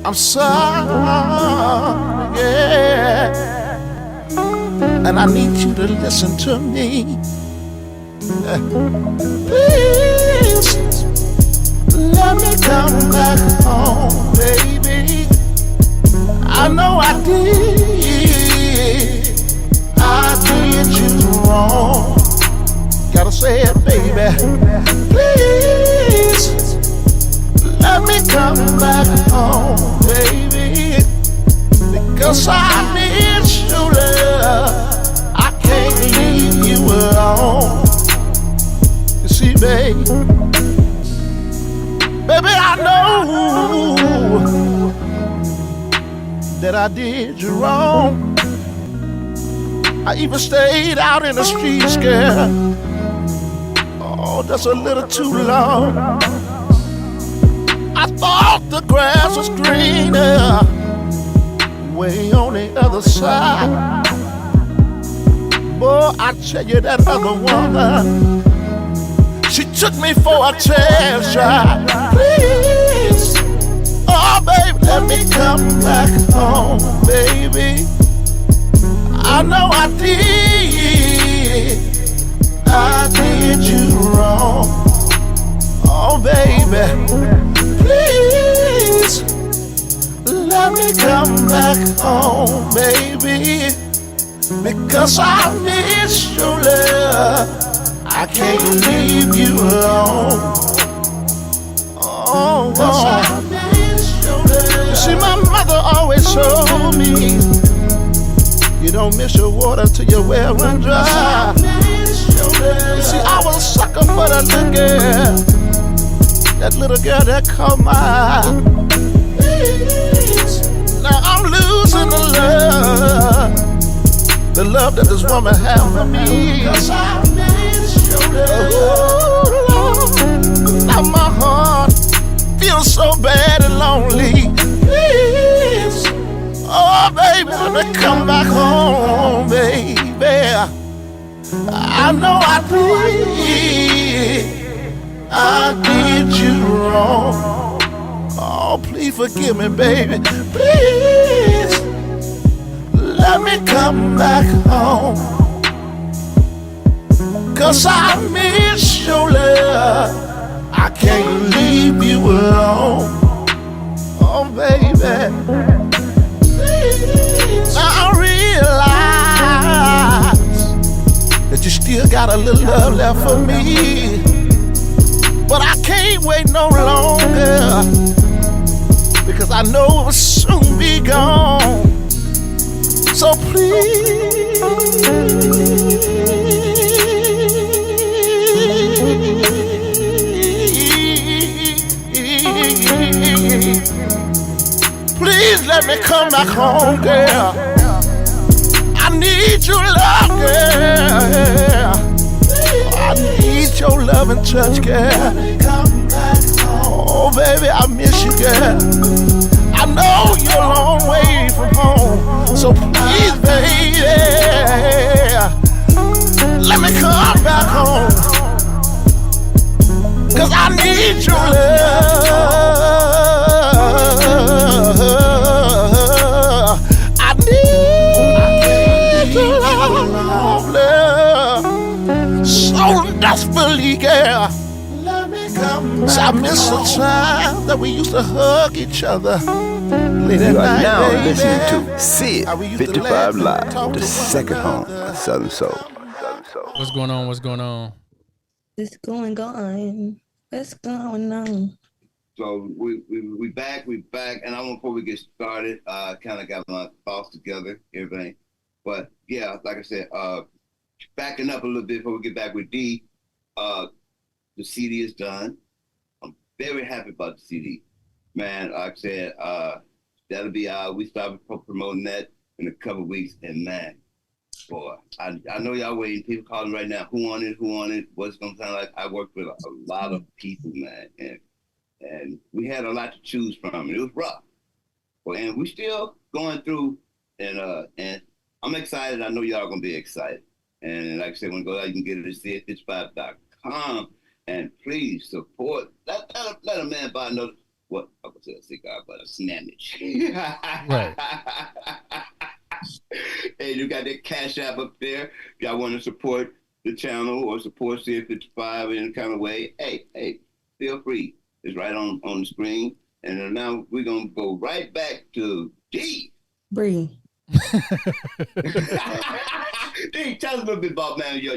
I'm sorry, yeah, and I need you to listen to me. Please, let me come back home, baby. I know I did. I did you wrong. Gotta say it, baby. Please, let me come back home. that I did you wrong. I even stayed out in the streets, girl. Oh, just a little too long. I thought the grass was greener way on the other side. Boy, I tell you, that other woman, she took me for a test drive. Please, oh baby, let me come back home, baby. I know I did you wrong. Oh baby, please, let me come back home, baby. Because I miss your love, I can't leave you alone. Oh, I miss your love. You see, my mother always told me, you don't miss your water till your well run dry. You see, I was a sucker for that little girl that caught my eye. Now I'm losing the love that this woman had for me. Cause I miss your love. Now my heart feels so bad and lonely. Please, oh baby, let me come back home, baby. I know I did you wrong. Oh, please forgive me, baby. Please, let me come back home. Cause I miss your love, I can't leave you alone. Oh, baby. Please. Now I realize that you still got a little love left for me. But I can't wait no longer, because I know it will soon be gone. So please, please let me come back home, girl. I need your love, girl. I need your love and touch, girl. Oh, baby, I miss you, girl. I know you're a long way from home. So please, baby, let me come back home. Cause I need your love. I need your love. So desperately, girl. So I miss the time that we used to hug each other. You are now listening to Sid55 Live, the second home of Southern Soul. What's going on? What's going on? What's going on? What's going on? So we back, and I want, before we get started, kind of got my thoughts together, everything. But yeah, like I said, backing up a little bit before we get back with D, the CD is done. I'm very happy about the CD. Man, like I said, that'll be out. We started promoting that in a couple of weeks, and man, boy, I know y'all waiting. People calling right now. Who on it? What's it gonna sound like? I worked with a lot of people, man, and we had a lot to choose from. It was rough, well, and we still going through. And I'm excited. I know y'all gonna be excited. And like I said, when you go out, you can get it at Sid55.com. And please support. Let a man buy another. What I would say a cigar, but a sandwich. Right. Hey, you got that Cash App up there. If y'all want to support the channel or support Sid55 in any kind of way, hey, feel free. It's right on the screen. And now we're gonna go right back to D. Bree. Dude, tell us a little bit about, man. You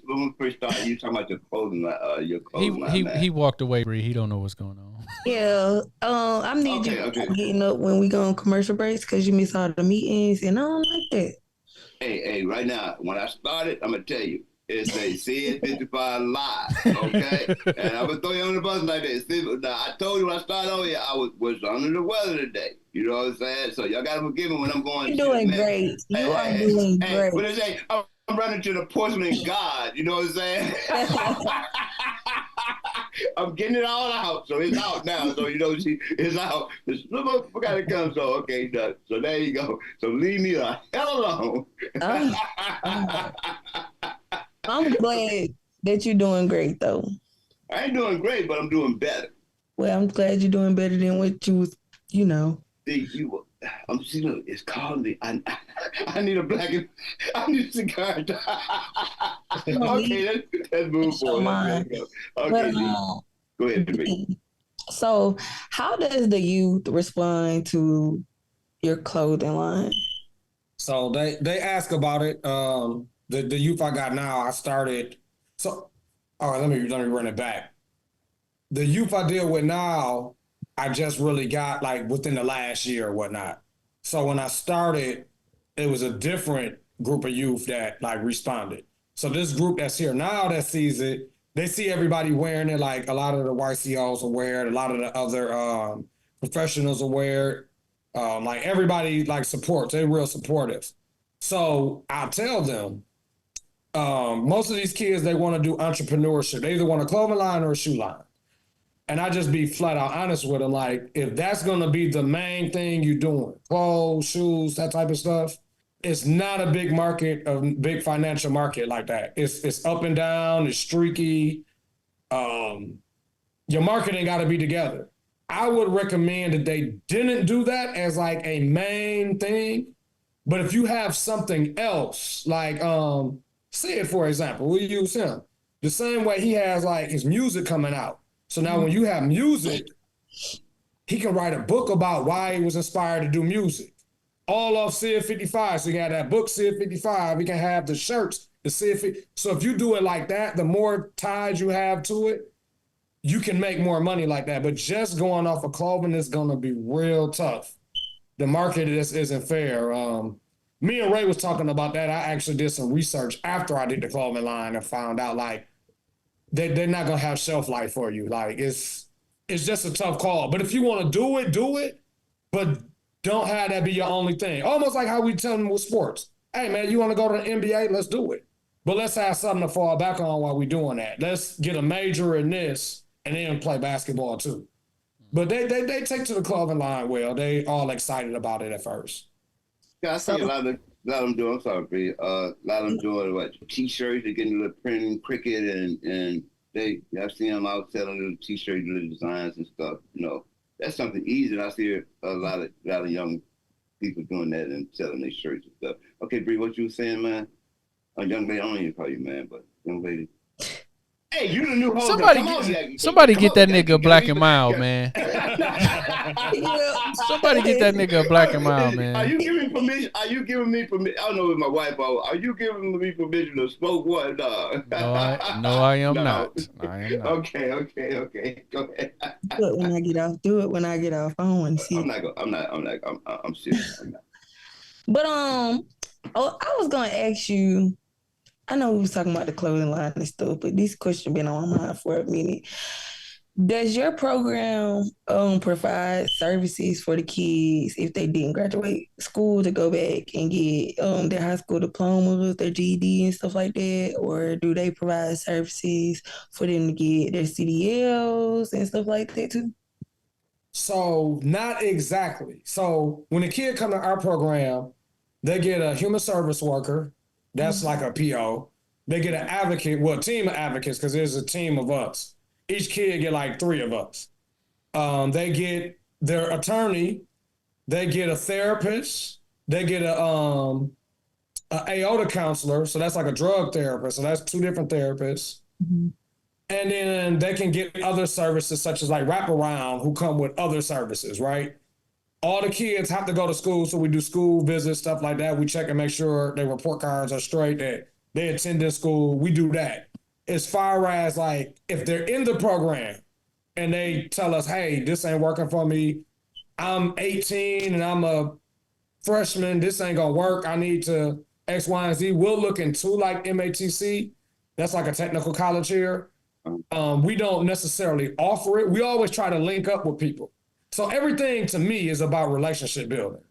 when we first started, you talking about your clothing line. He walked away, Bree. He don't know what's going on. Yeah, I need you getting up when we go on commercial breaks because you miss all the meetings, and I don't like that. Hey, right now, when I started, I'm gonna tell you, It's a Sid55 Live, okay? And I'm gonna throw you on the bus like that. Now, I told you when I started on here, I was under the weather today. You know what I'm saying? So y'all gotta forgive me when I'm going. You're doing great. You are doing great. What is that? I'm running to the porcelain god. You know what I'm saying? I'm getting it all out, so it's out now. So it's out. The slipper gotta come. So okay, done. So there you go. So leave me the hell alone. I'm glad that you're doing great, though. I ain't doing great, but I'm doing better. Well, I'm glad you're doing better than what you was, Look, it's calling me. I need I need a cigar. Okay, let's move forward. Okay, go ahead, Demi. So, how does the youth respond to your clothing line? So they ask about it. The youth I got now, I started. So, all right, let me run it back. The youth I deal with now, I just really got like within the last year or whatnot. So when I started, it was a different group of youth that like responded. So this group that's here now that sees it, they see everybody wearing it. Like a lot of the YCOs will wear it. A lot of the other professionals will wear it. Like everybody like supports. They're real supportive. So I tell them, most of these kids, they want to do entrepreneurship. They either want a clothing line or a shoe line. And I just be flat out honest with them. Like, if that's going to be the main thing you're doing, clothes, shoes, that type of stuff, it's not a big market, a big financial market like that. It's up and down, it's streaky. Your marketing got to be together. I would recommend that they didn't do that as like a main thing. But if you have something else, like Sid, for example, we use him. The same way he has like his music coming out. So now when you have music, he can write a book about why he was inspired to do music. All of Sid55. So you got that book, Sid55. You can have the shirts, the Sid55. So if you do it like that, the more ties you have to it, you can make more money like that. But just going off of clothing is going to be real tough. The market isn't fair. Me and Ray was talking about that. I actually did some research after I did the clothing line and found out like, they're not gonna have shelf life for you. Like it's just a tough call. But if you want to do it, but don't have that be your only thing. Almost like how we tell them with sports. Hey man, you want to go to the NBA? Let's do it. But let's have something to fall back on while we're doing that. Let's get a major in this and then play basketball too. But they take to the clothing line well. They all excited about it at first. Yeah, I see a lot of them doing. I'm sorry, Bree. A lot of them doing what T-shirts. They're getting a little printing, cricket, and I've seen them out selling little T-shirts, little designs and stuff. That's something easy. And I see a lot of young people doing that and selling their shirts and stuff. Okay, Bree, what you were saying, man? A young lady, I don't even call you man, but young lady. Hey, you the new host. Somebody get that nigga Black and Mild, man. Somebody get that nigga Black and Mild, man. Are you giving permission? I don't know if my wife. Are you giving me permission to smoke what? No, I am not. I am not. Okay. Go ahead. Do it when I get off. Do it when I get off. I don't want to see. I'm serious. I'm not. But I was gonna ask you. I know we was talking about the clothing line and stuff, but this question been on my mind for a minute. Does your program provide services for the kids if they didn't graduate school to go back and get their high school diplomas, their GED and stuff like that? Or do they provide services for them to get their CDLs and stuff like that too? So not exactly. So when a kid come to our program, they get a human service worker. That's like a PO. They get an advocate, well, a team of advocates, because there's a team of us. Each kid get like 3 of us. They get their attorney. They get a therapist. They get a AOTA counselor. So that's like a drug therapist. So that's 2 different therapists. Mm-hmm. And then they can get other services such as like wraparound who come with other services, right? All the kids have to go to school, so we do school visits, stuff like that. We check and make sure their report cards are straight, that they attend school. We do that. As far as like, if they're in the program and they tell us, hey, this ain't working for me. I'm 18 and I'm a freshman. This ain't gonna work. I need to X, Y, and Z. We'll look into like MATC That's like a technical college here. We don't necessarily offer it. We always try to link up with people. So everything to me is about relationship building.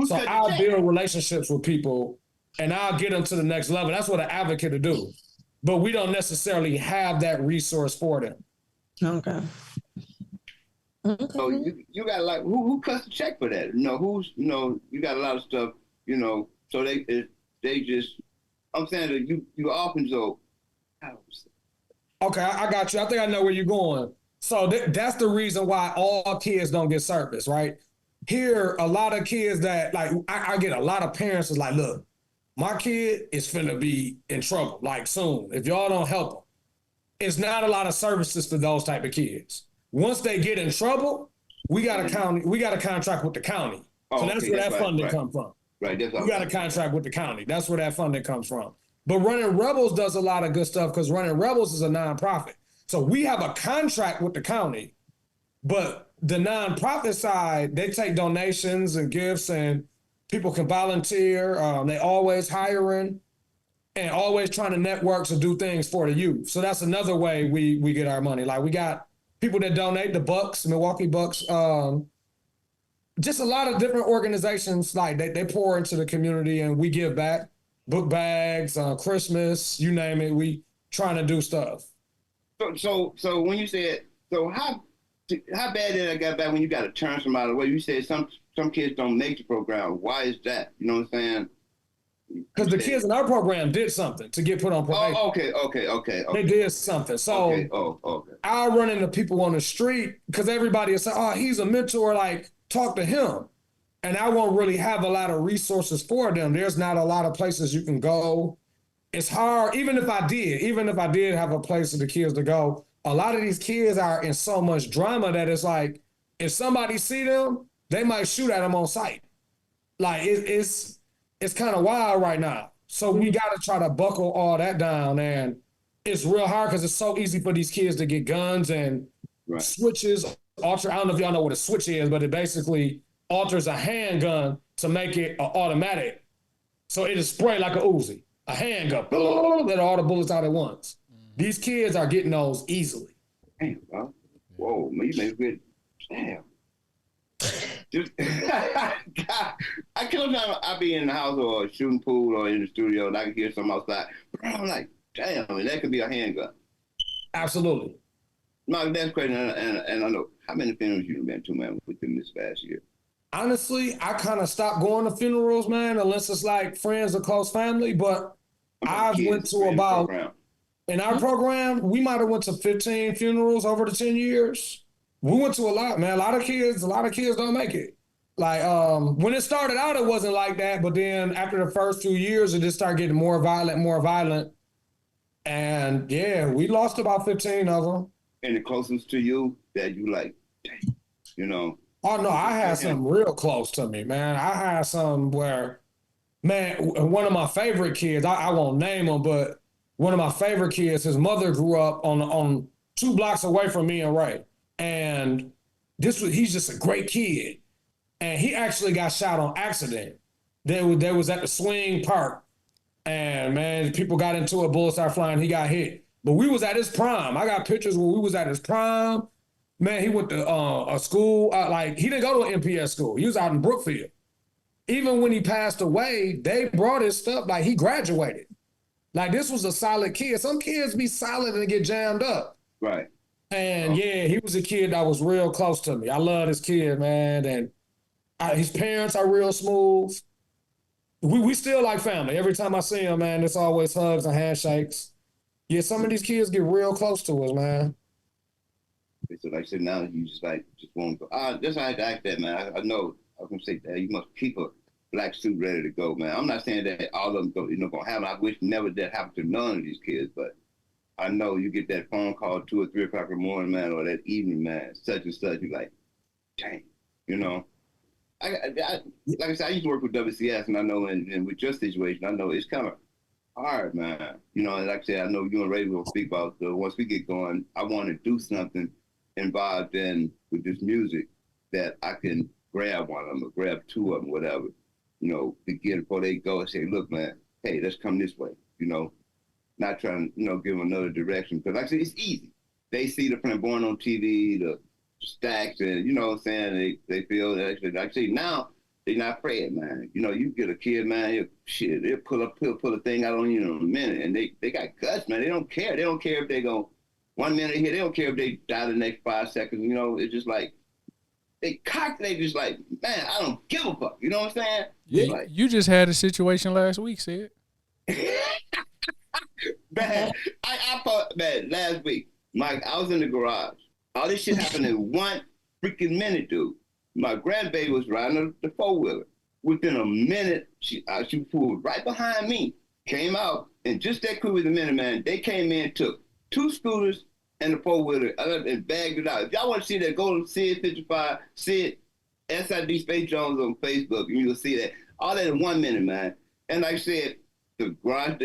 So I'll build relationships with people and I'll get them to the next level. That's what an advocate will do. But we don't necessarily have that resource for them. Okay. So you got like who cuts the check for that? You got a lot of stuff, so they just, I'm saying that you often so. Okay, I got you. I think I know where you're going. So that's the reason why all kids don't get service, right? Here, a lot of kids that like, I get a lot of parents is like, look, my kid is finna be in trouble, like soon. If y'all don't help them, it's not a lot of services for those type of kids. Once they get in trouble, we got a contract with the county. So that's where that funding comes from. Right. We got a contract with the county. That's where that funding comes from. But Running Rebels does a lot of good stuff because Running Rebels is a nonprofit. So we have a contract with the county, but the nonprofit side, they take donations and gifts and people can volunteer. They always hiring and always trying to network to do things for the youth. So that's another way we get our money. Like we got people that donate, the Bucks, Milwaukee Bucks, just a lot of different organizations, like they pour into the community and we give back. Book bags, Christmas, you name it, we trying to do stuff. So when you said, so how bad did I get back when you got to turn somebody away? You said some kids don't make the program. Why is that? You know what I'm saying? Because the kids in our program did something to get put on probation. Oh, okay. They did something. So okay. I run into people on the street because everybody will say, oh, he's a mentor, like talk to him. And I won't really have a lot of resources for them. There's not a lot of places you can go. It's hard, even if I did have a place for the kids to go, a lot of these kids are in so much drama that it's like, if somebody see them, they might shoot at them on sight. Like it's kind of wild right now. So we got to try to buckle all that down. And it's real hard because it's so easy for these kids to get guns and switches. I don't know if y'all know what a switch is, but it basically alters a handgun to make it an automatic. So it'll spray like a Uzi, a handgun, let all the bullets out at once. These kids are getting those easily. Damn, bro. Whoa, man, you make good. Damn. Just, God, I kill time I be in the house or shooting pool or in the studio and I can hear something outside. But I'm like, damn, and that could be a handgun. Absolutely. No, that's crazy. And I know how many funerals you've been to, man, within this past year. Honestly, I kind of stopped going to funerals, man, unless it's like friends or close family. But I went to about, in our program, we might have went to 15 funerals over the 10 years. We went to a lot, man. A lot of kids don't make it. Like when it started out, it wasn't like that. But then after the first 2 years, it just started getting more violent. And yeah, we lost about 15 of them. And the closest to you that you like, dang, you know. Oh, no, I had some real close to me, man. I had some where, man, one of my favorite kids, I won't name him, but one of my favorite kids, his mother grew up on 2 blocks away from me and Ray. And he's just a great kid. And he actually got shot on accident. They was at the swing park. And, man, people got into it, bullets started flying, he got hit. But we was at his prime. I got pictures where we was at his prime. Man, he went to a school, like he didn't go to an MPS school. He was out in Brookfield. Even when he passed away, they brought his stuff, like he graduated. Like this was a solid kid. Some kids be solid and get jammed up. Right. And yeah, he was a kid that was real close to me. I love this kid, man. And his parents are real smooth. We still like family. Every time I see him, man, it's always hugs and handshakes. Yeah, some of these kids get real close to us, man. So like I said, now you just want to go. That's how I had to act that, man. I know. I was going to say that you must keep a black suit ready to go, man. I'm not saying that all of them going to happen. I wish never that happened to none of these kids, but I know you get that phone call 2 or 3 o'clock in the morning, man, or that evening, man, such and such. You're like, dang, you know. Like I said, I used to work with WCS, and I know, and with your situation, I know it's kind of hard, man. You know, and like I said, I know you and Ray will speak about, so once we get going, I want to do something involved in with this music that I can grab one of them or grab 2 of them, whatever, you know, begin before they go and say, look, man, hey, let's come this way, you know. not trying to, give them another direction. Because like I said, it's easy. They see the Flamboyant on TV, the stacks, and you know what I'm saying? They feel that, like I say, now they're not afraid, man. You get a kid, man, they'll pull a thing out on you in a minute, and they got guts, man. They don't care. They don't care if they go 1 minute here. They don't care if they die the next 5 seconds. It's just like, they just like, man, I don't give a fuck. You know what I'm saying? Yeah, you just had a situation last week, Sid. Man, I thought, man, last week, Mike, I was in the garage. All this shit happened in 1 freaking minute, dude. My grandbaby was riding the 4-wheeler. Within a minute, she pulled right behind me, came out, and just that quick with a minute, man, they came in, took 2 scooters and the 4-wheeler and bagged it out. If y'all want to see that, go to Sid55, Sid, SID Space Jones on Facebook, and you'll see that. All that in 1 minute, man. And like I said, the garage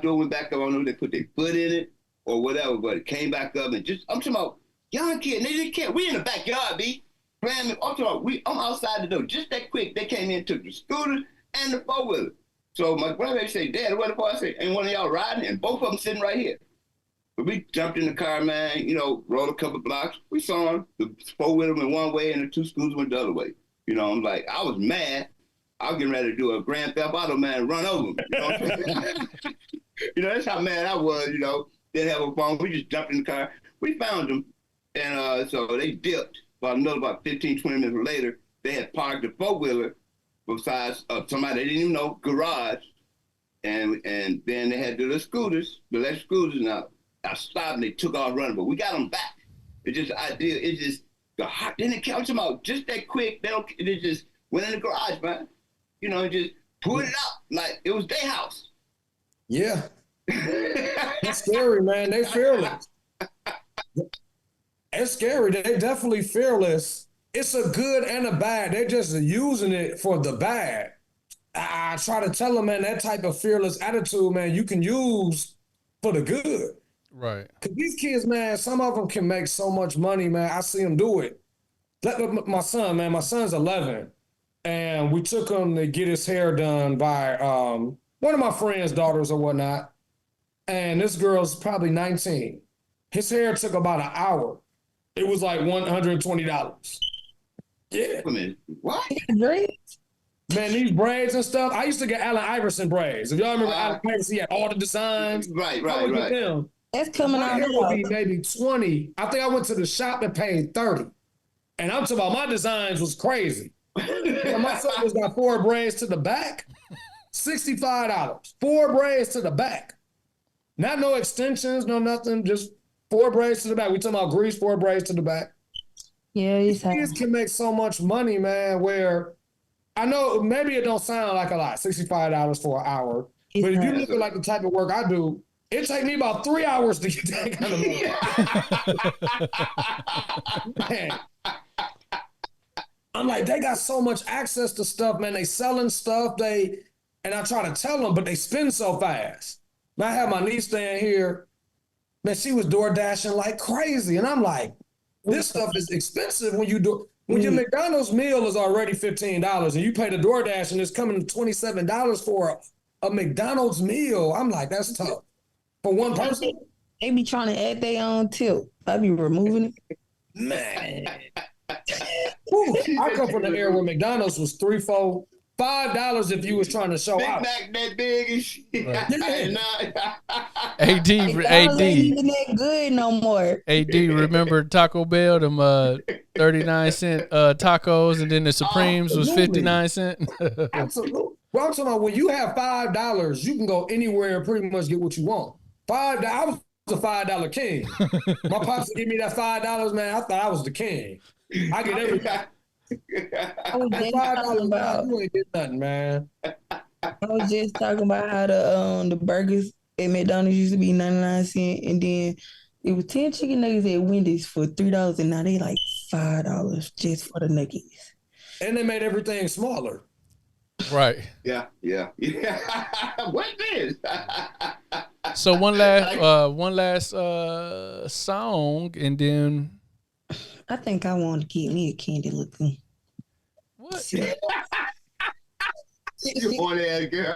door went back up. I don't know if they put their foot in it or whatever, but it came back up and I'm talking about young kid, they didn't care. We in the backyard, B. I'm talking about I'm outside the door. Just that quick, they came in, took the scooter and the 4-wheeler. So my grandbaby said, Dad, what the fuck? I said, ain't one of y'all riding? And both of them sitting right here. But we jumped in the car, man, rolled a couple blocks. We saw them. The 4-wheeler went one way and the 2 scooters went the other way. I'm like, I was mad. I was getting ready to do a Grand Theft Auto, man, and run over them. That's how mad I was, Didn't have a phone. We just jumped in the car. We found them. And so they dipped. About 15, 20 minutes later, they had parked the 4-wheeler besides somebody they didn't even know, garage. And then they had the electric scooters. Now, I stopped and they took off running, but we got them back. It's just ideal. It's just the heart. Then it comes about just that quick. They just went in the garage, man. Just pulled it out like it was their house. Yeah. That's scary, man. They fearless. It's scary. They definitely fearless. It's a good and a bad. They're just using it for the bad. I try to tell them, man, that type of fearless attitude, man, you can use for the good. Right. Because these kids, man, some of them can make so much money, man. I see them do it. My son, man, my son's 11. And we took him to get his hair done by one of my friend's daughters or whatnot. And this girl's probably 19. His hair took about an hour. It was like $120. Yeah. I mean, what? Braids? Man, these braids and stuff. I used to get Allen Iverson braids. If y'all remember Allen Iverson, he had all the designs. Right. Them. That's coming my out. hair would be maybe 20. I think I went to the shop and paid 30. And I'm talking about my designs was crazy. My son just got 4 braids to the back, $65. 4 braids to the back. Not no extensions, no nothing, just 4 braids to the back. We talking about grease, 4 braids to the back. Yeah, these kids can make so much money, man, where I know maybe it don't sound like a lot, $65 for an hour. But if you look at like the type of work I do, it take me about 3 hours to get that kind of money. Man. I'm like, they got so much access to stuff, man. They selling stuff. And I try to tell them, but they spend so fast. Man, I have my niece staying here. Man, she was door dashing like crazy. And I'm like, this stuff is expensive when your McDonald's meal is already $15 and you pay the DoorDash and it's coming to $27 for a McDonald's meal. I'm like, that's tough. For one person. They be trying to add their own tip. I be removing it. Man. I come from the era where McDonald's was $3, $4, $5 if you was trying to show out. Big Mac that big and shit. Right. AD, ain't even that good no more. AD, remember Taco Bell, them 39-cent tacos, and then the Supremes was 59-cent? Absolutely. Well, I'm talking about when you have $5, you can go anywhere and pretty much get what you want. I was a $5 king. My pops would give me that $5, man. I thought I was the king. I get everything. $5, you ain't get nothing, man. I was just talking about how the burgers at McDonald's used to be 99 cents, and then it was 10 chicken nuggets at Wendy's for $3, and now they like $5 just for the nuggets. And they made everything smaller. Right. Yeah. What is? So one last song, and then I think I want to get me a candy looking. What? You want that girl?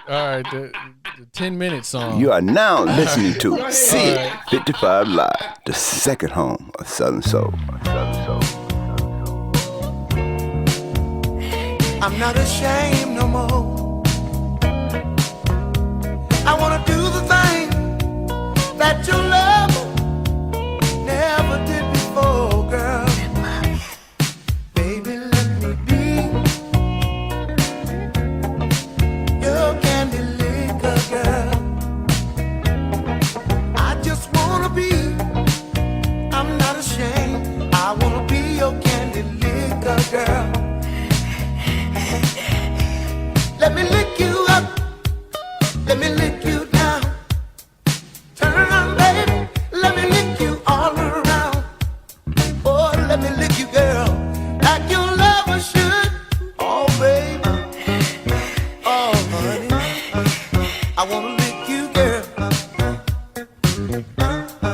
All right, the 10-minute song. You are now listening to Sid55 Live, the second home of Southern Soul. I'm not ashamed no more. I wanna do the thing that your love never did before, girl. Baby, let me be your candy liquor, girl. I just wanna be, I'm not ashamed. I wanna be your candy liquor, girl. Let me lick you up, let me lick you down. Turn around, baby, let me lick you all around. Oh, let me lick you, girl, like your lover should. Oh, baby, oh, honey, I wanna lick you, girl.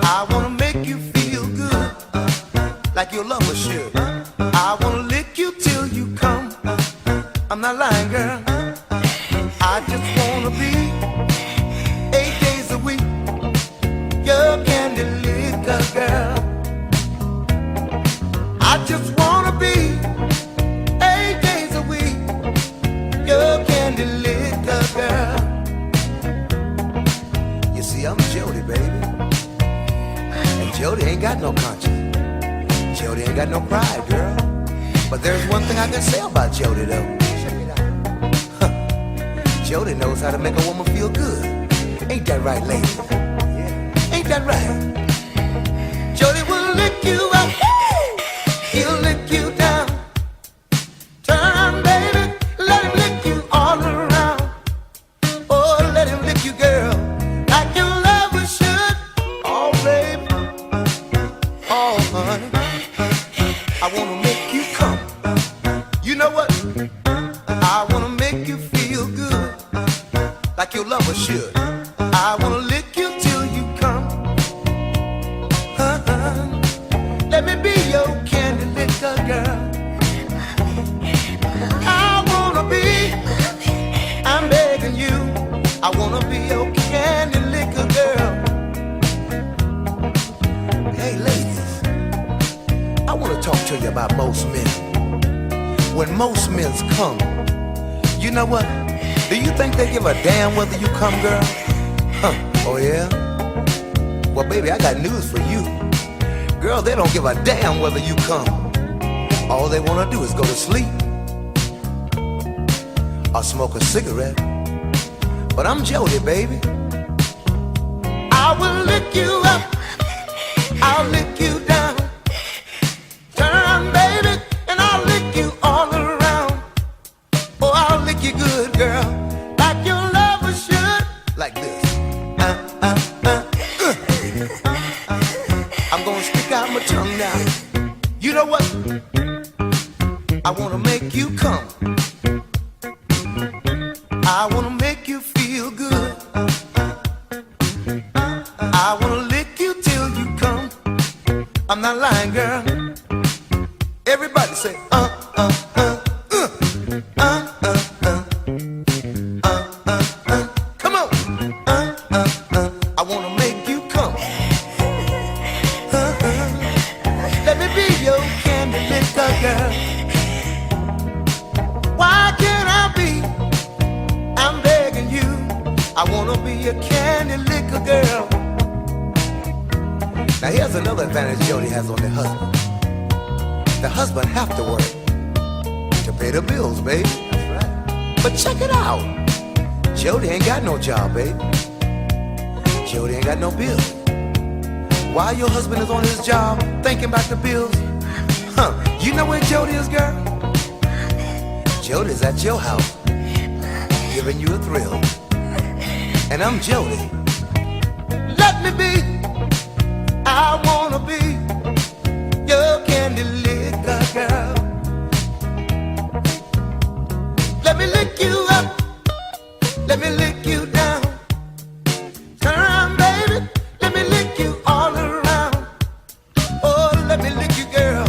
I wanna make you feel good, like your lover should. I wanna lick you till you come. I'm not lying, girl. I just wanna be 8 days a week your candy liquor, girl. I just wanna be 8 days a week your candy liquor, girl. You see, I'm Jody, baby, and Jody ain't got no conscience. Jody ain't got no pride, girl. But there's one thing I can say about Jody, though. Jody knows how to make a woman feel good. Ain't that right, ladies? Ain't that right? Jody will lick you up, he'll lick you down. Turn, baby, let him lick you all around. Oh, let him lick you, girl, like your lover should. Oh, baby, oh, honey, I wanna make you come. You know what? I wanna make you feel good, like your lover should. I wanna lick you till you come. Let me be your candy liquor, girl. I wanna be, I'm begging you, I wanna be your candy liquor, girl. Hey, ladies, I wanna talk to you about most men. When most men's come, you know what? Do you think they give a damn whether you come, girl? Oh yeah? Well, baby, I got news for you. Girl, they don't give a damn whether you come. All they wanna do is go to sleep or smoke a cigarette. But I'm Jody, baby. I will lick you up, I'll lick you down. Turn around, baby, and I'll lick you all around. Oh, I'll lick you good, girl, like your lover should. Like this. I'm gonna stick out my tongue now. You know what? I wanna make you come. I wanna make you feel good. I wanna lick you till you come. I'm not lying, girl. Everybody say, Come on. I wanna make you come. Let me be your candy liquor, girl. Why can't I be? I'm begging you. I wanna be your candy liquor, girl. Now here's another advantage Jody has on the husband. The husband have to work to pay the bills, baby. That's right. But check it out. Jody ain't got no job, baby. Jody ain't got no bills. While your husband is on his job thinking about the bills, you know where Jody is, girl? Jody's at your house, giving you a thrill. And I'm Jody. Let me be. I wanna be your candy liquor, girl. Let me lick you up, let me lick you down. Turn around, baby, let me lick you all around. Oh, let me lick you, girl,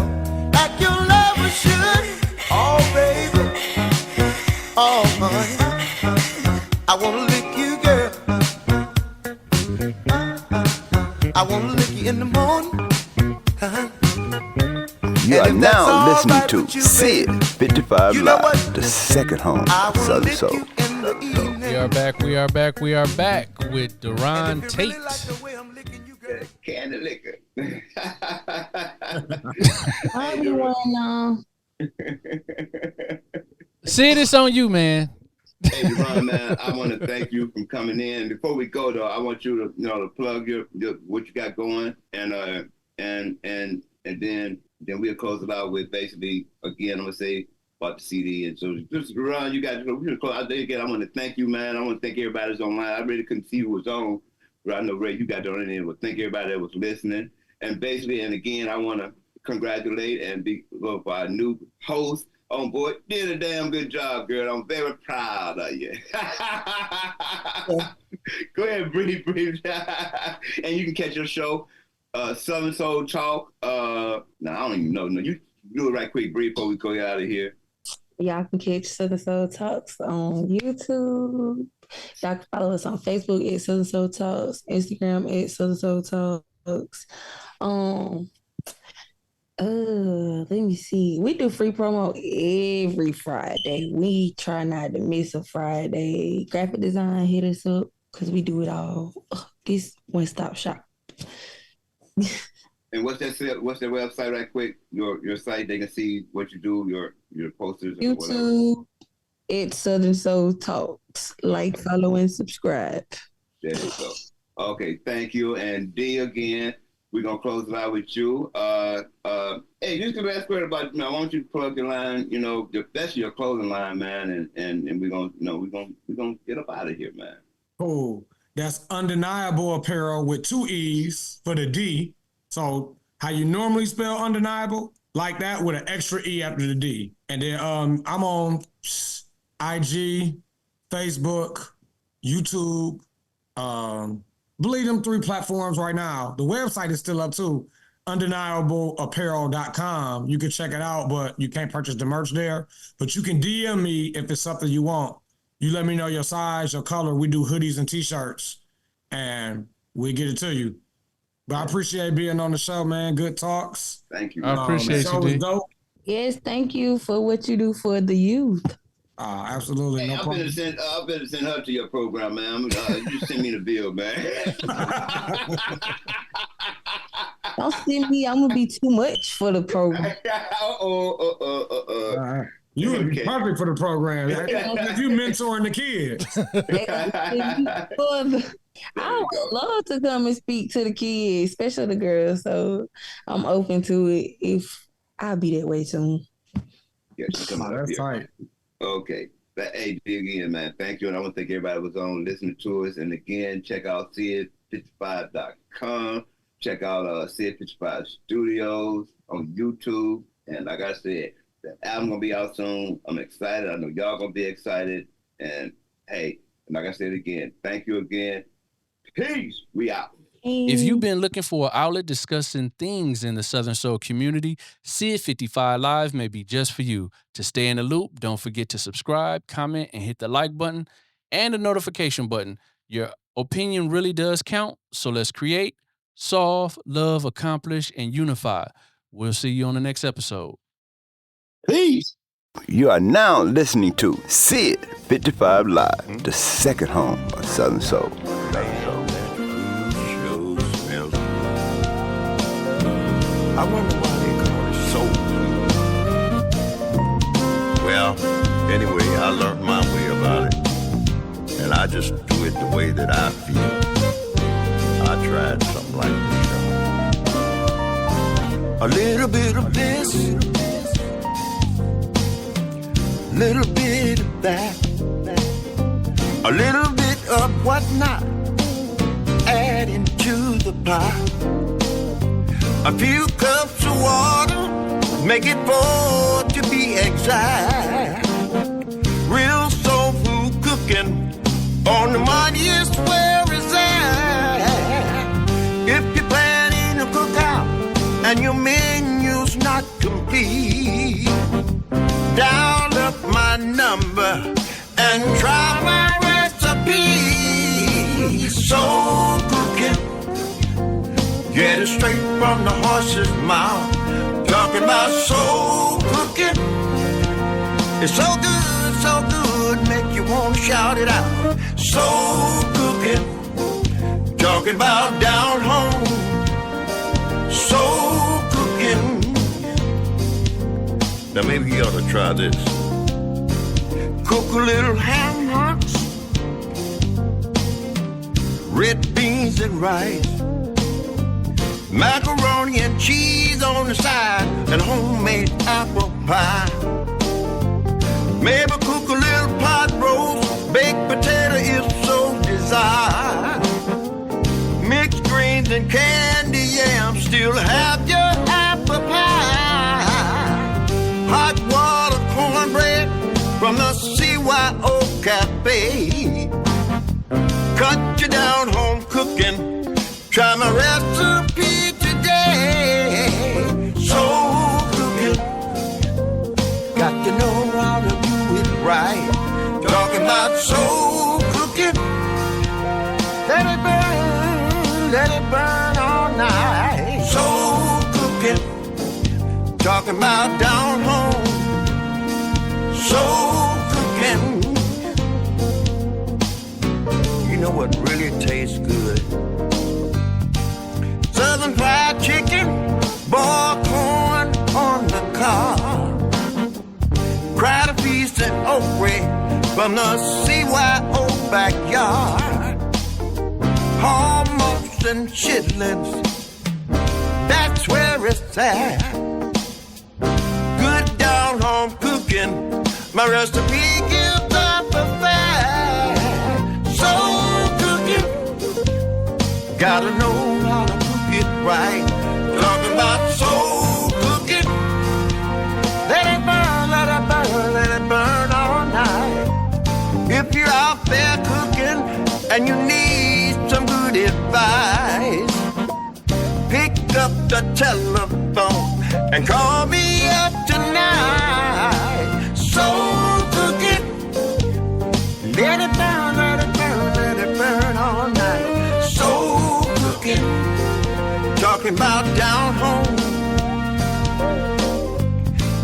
like your lover should. Oh, baby, oh, I wanna lick you in the morning. You are And if that's now all listening right to with you, Sid baby, 55 you know Live, what? the second home I of wanna Southern lick Soul. you in the evening. We are back. We are back. We are back with Daron And if you Tate. really like the way I'm licking you, girl, Candy liquor. I be one Sid, it's on you, man. Hey, Deron, man, I want to thank you for coming in. Before we go, though, I want you to, to plug your what you got going, and then we'll close it out with basically again. I'm gonna say about the CD, and so just Deron, you got to close out there again. I want to thank you, man. I want to thank everybody that's online. I really couldn't see who was on, but I know Ray, you got on there. But thank everybody that was listening, and basically, and again, I want to congratulate and be for our new host. On board, did a damn good job, girl. I'm very proud of you. Go ahead, breathe. And you can catch your show, Southern Soul Talk. I don't even know. No, you do it right quick, brief, before we go out of here. Y'all can catch Southern Soul Talks on YouTube. Y'all can follow us on Facebook at Southern Soul Talks, Instagram at Southern Soul Talks. Let me see. We do free promo every Friday. We try not to miss a Friday. Graphic design, hit us up because we do it all. This one-stop shop. And what's their website right quick? Your site, they can see what you do, your posters and whatever. YouTube, it's Southern Soul Talks. Like, follow, and subscribe. There you go. Okay, thank you. And D again. We're gonna close it out with you. Hey, just the last word about, I want you to plug your line. That's your clothing line, man. And we're gonna get up out of here, man. Cool. That's Undeniable Apparel with 2 E's for the D. So how you normally spell undeniable, like that with an extra E after the D. And then I'm on IG, Facebook, YouTube, believe them 3 platforms right now. The website is still up too, undeniableapparel.com. You can check it out, but you can't purchase the merch there. But you can DM me if it's something you want. You let me know your size, your color. We do hoodies and t-shirts, and we get it to you. But I appreciate being on the show, man. Good talks. Thank you. I appreciate the show you, was D. dope. Yes, thank you for what you do for the youth. Absolutely. Hey, No I'm problem. gonna send her to your program, man. You send me the bill, man. Don't send me. I'm gonna be too much for the program. You would be perfect for the program. If you mentoring the kids. I would love to come and speak to the kids, especially the girls. So I'm open to it if I'll be that way soon. Yes, come on, that's right. Okay. But hey, again, man, thank you. And I want to thank everybody who was on listening to us. And again, check out Sid55.com. Check out Sid55 Studios on YouTube. And like I said, the album gonna be out soon. I'm excited. I know y'all gonna be excited. And hey, like I said again, thank you again. Peace. We out. If you've been looking for an outlet discussing things in the Southern Soul community, Sid55 Live may be just for you. To stay in the loop, don't forget to subscribe, comment, and hit the like button and the notification button. Your opinion really does count, so let's create, solve, love, accomplish, and unify. We'll see you on the next episode. Peace. You are now listening to Sid 55 Live, the second home of Southern Soul. I wonder why they call it soul. Well, anyway, I learned my way about it. And I just do it the way that I feel. I tried something like this. A little bit of this, little bit of that, a little bit of whatnot, adding to the pot. A few cups of water, make it 4 to be exact. Real soul food cooking on the mightiest where is at. If you're planning to cook out and your menu's not complete, dial up my number and try my recipe. Soul cooking Get it straight from the horse's mouth. Talking about soul cooking. It's so good, make you want to shout it out. Soul cooking. Talking about down home. Soul cooking. Now maybe you ought to try this. Cook a little ham hocks, red beans and rice, macaroni and cheese on the side, and homemade apple pie. Maybe cook a little pot roast, baked potato if so desired. Mixed greens and candy yams, still have your apple pie. Hot water cornbread from the CYO Cafe. Cut you down home cooking. Try my recipe today. Soul cooking. Got to know how to do it right. Talking about soul cooking. Let it burn all night. Soul cooking. Talking about down home. Soul cooking. You know what really tastes good? Southern fried chicken, boiled corn on the cob, cried feast and okra from the CYO backyard. Hormones and chitlins, that's where it's at. Good down home cooking. My recipe gives up a fat. Soul cooking. Gotta know how to cook it right. Talking about soul cooking. Let it burn, let it burn, let it burn all night. If you're out there cooking and you need some good advice, pick up the telephone and call me up tonight. Soul cooking. Let it burn, let it burn, let it burn all night. Soul cooking. Talking about down home.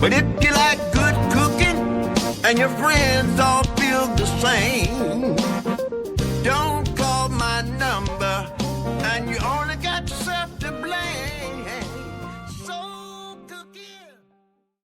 But if you like good cooking and your friends all feel the same, don't call my number and you only got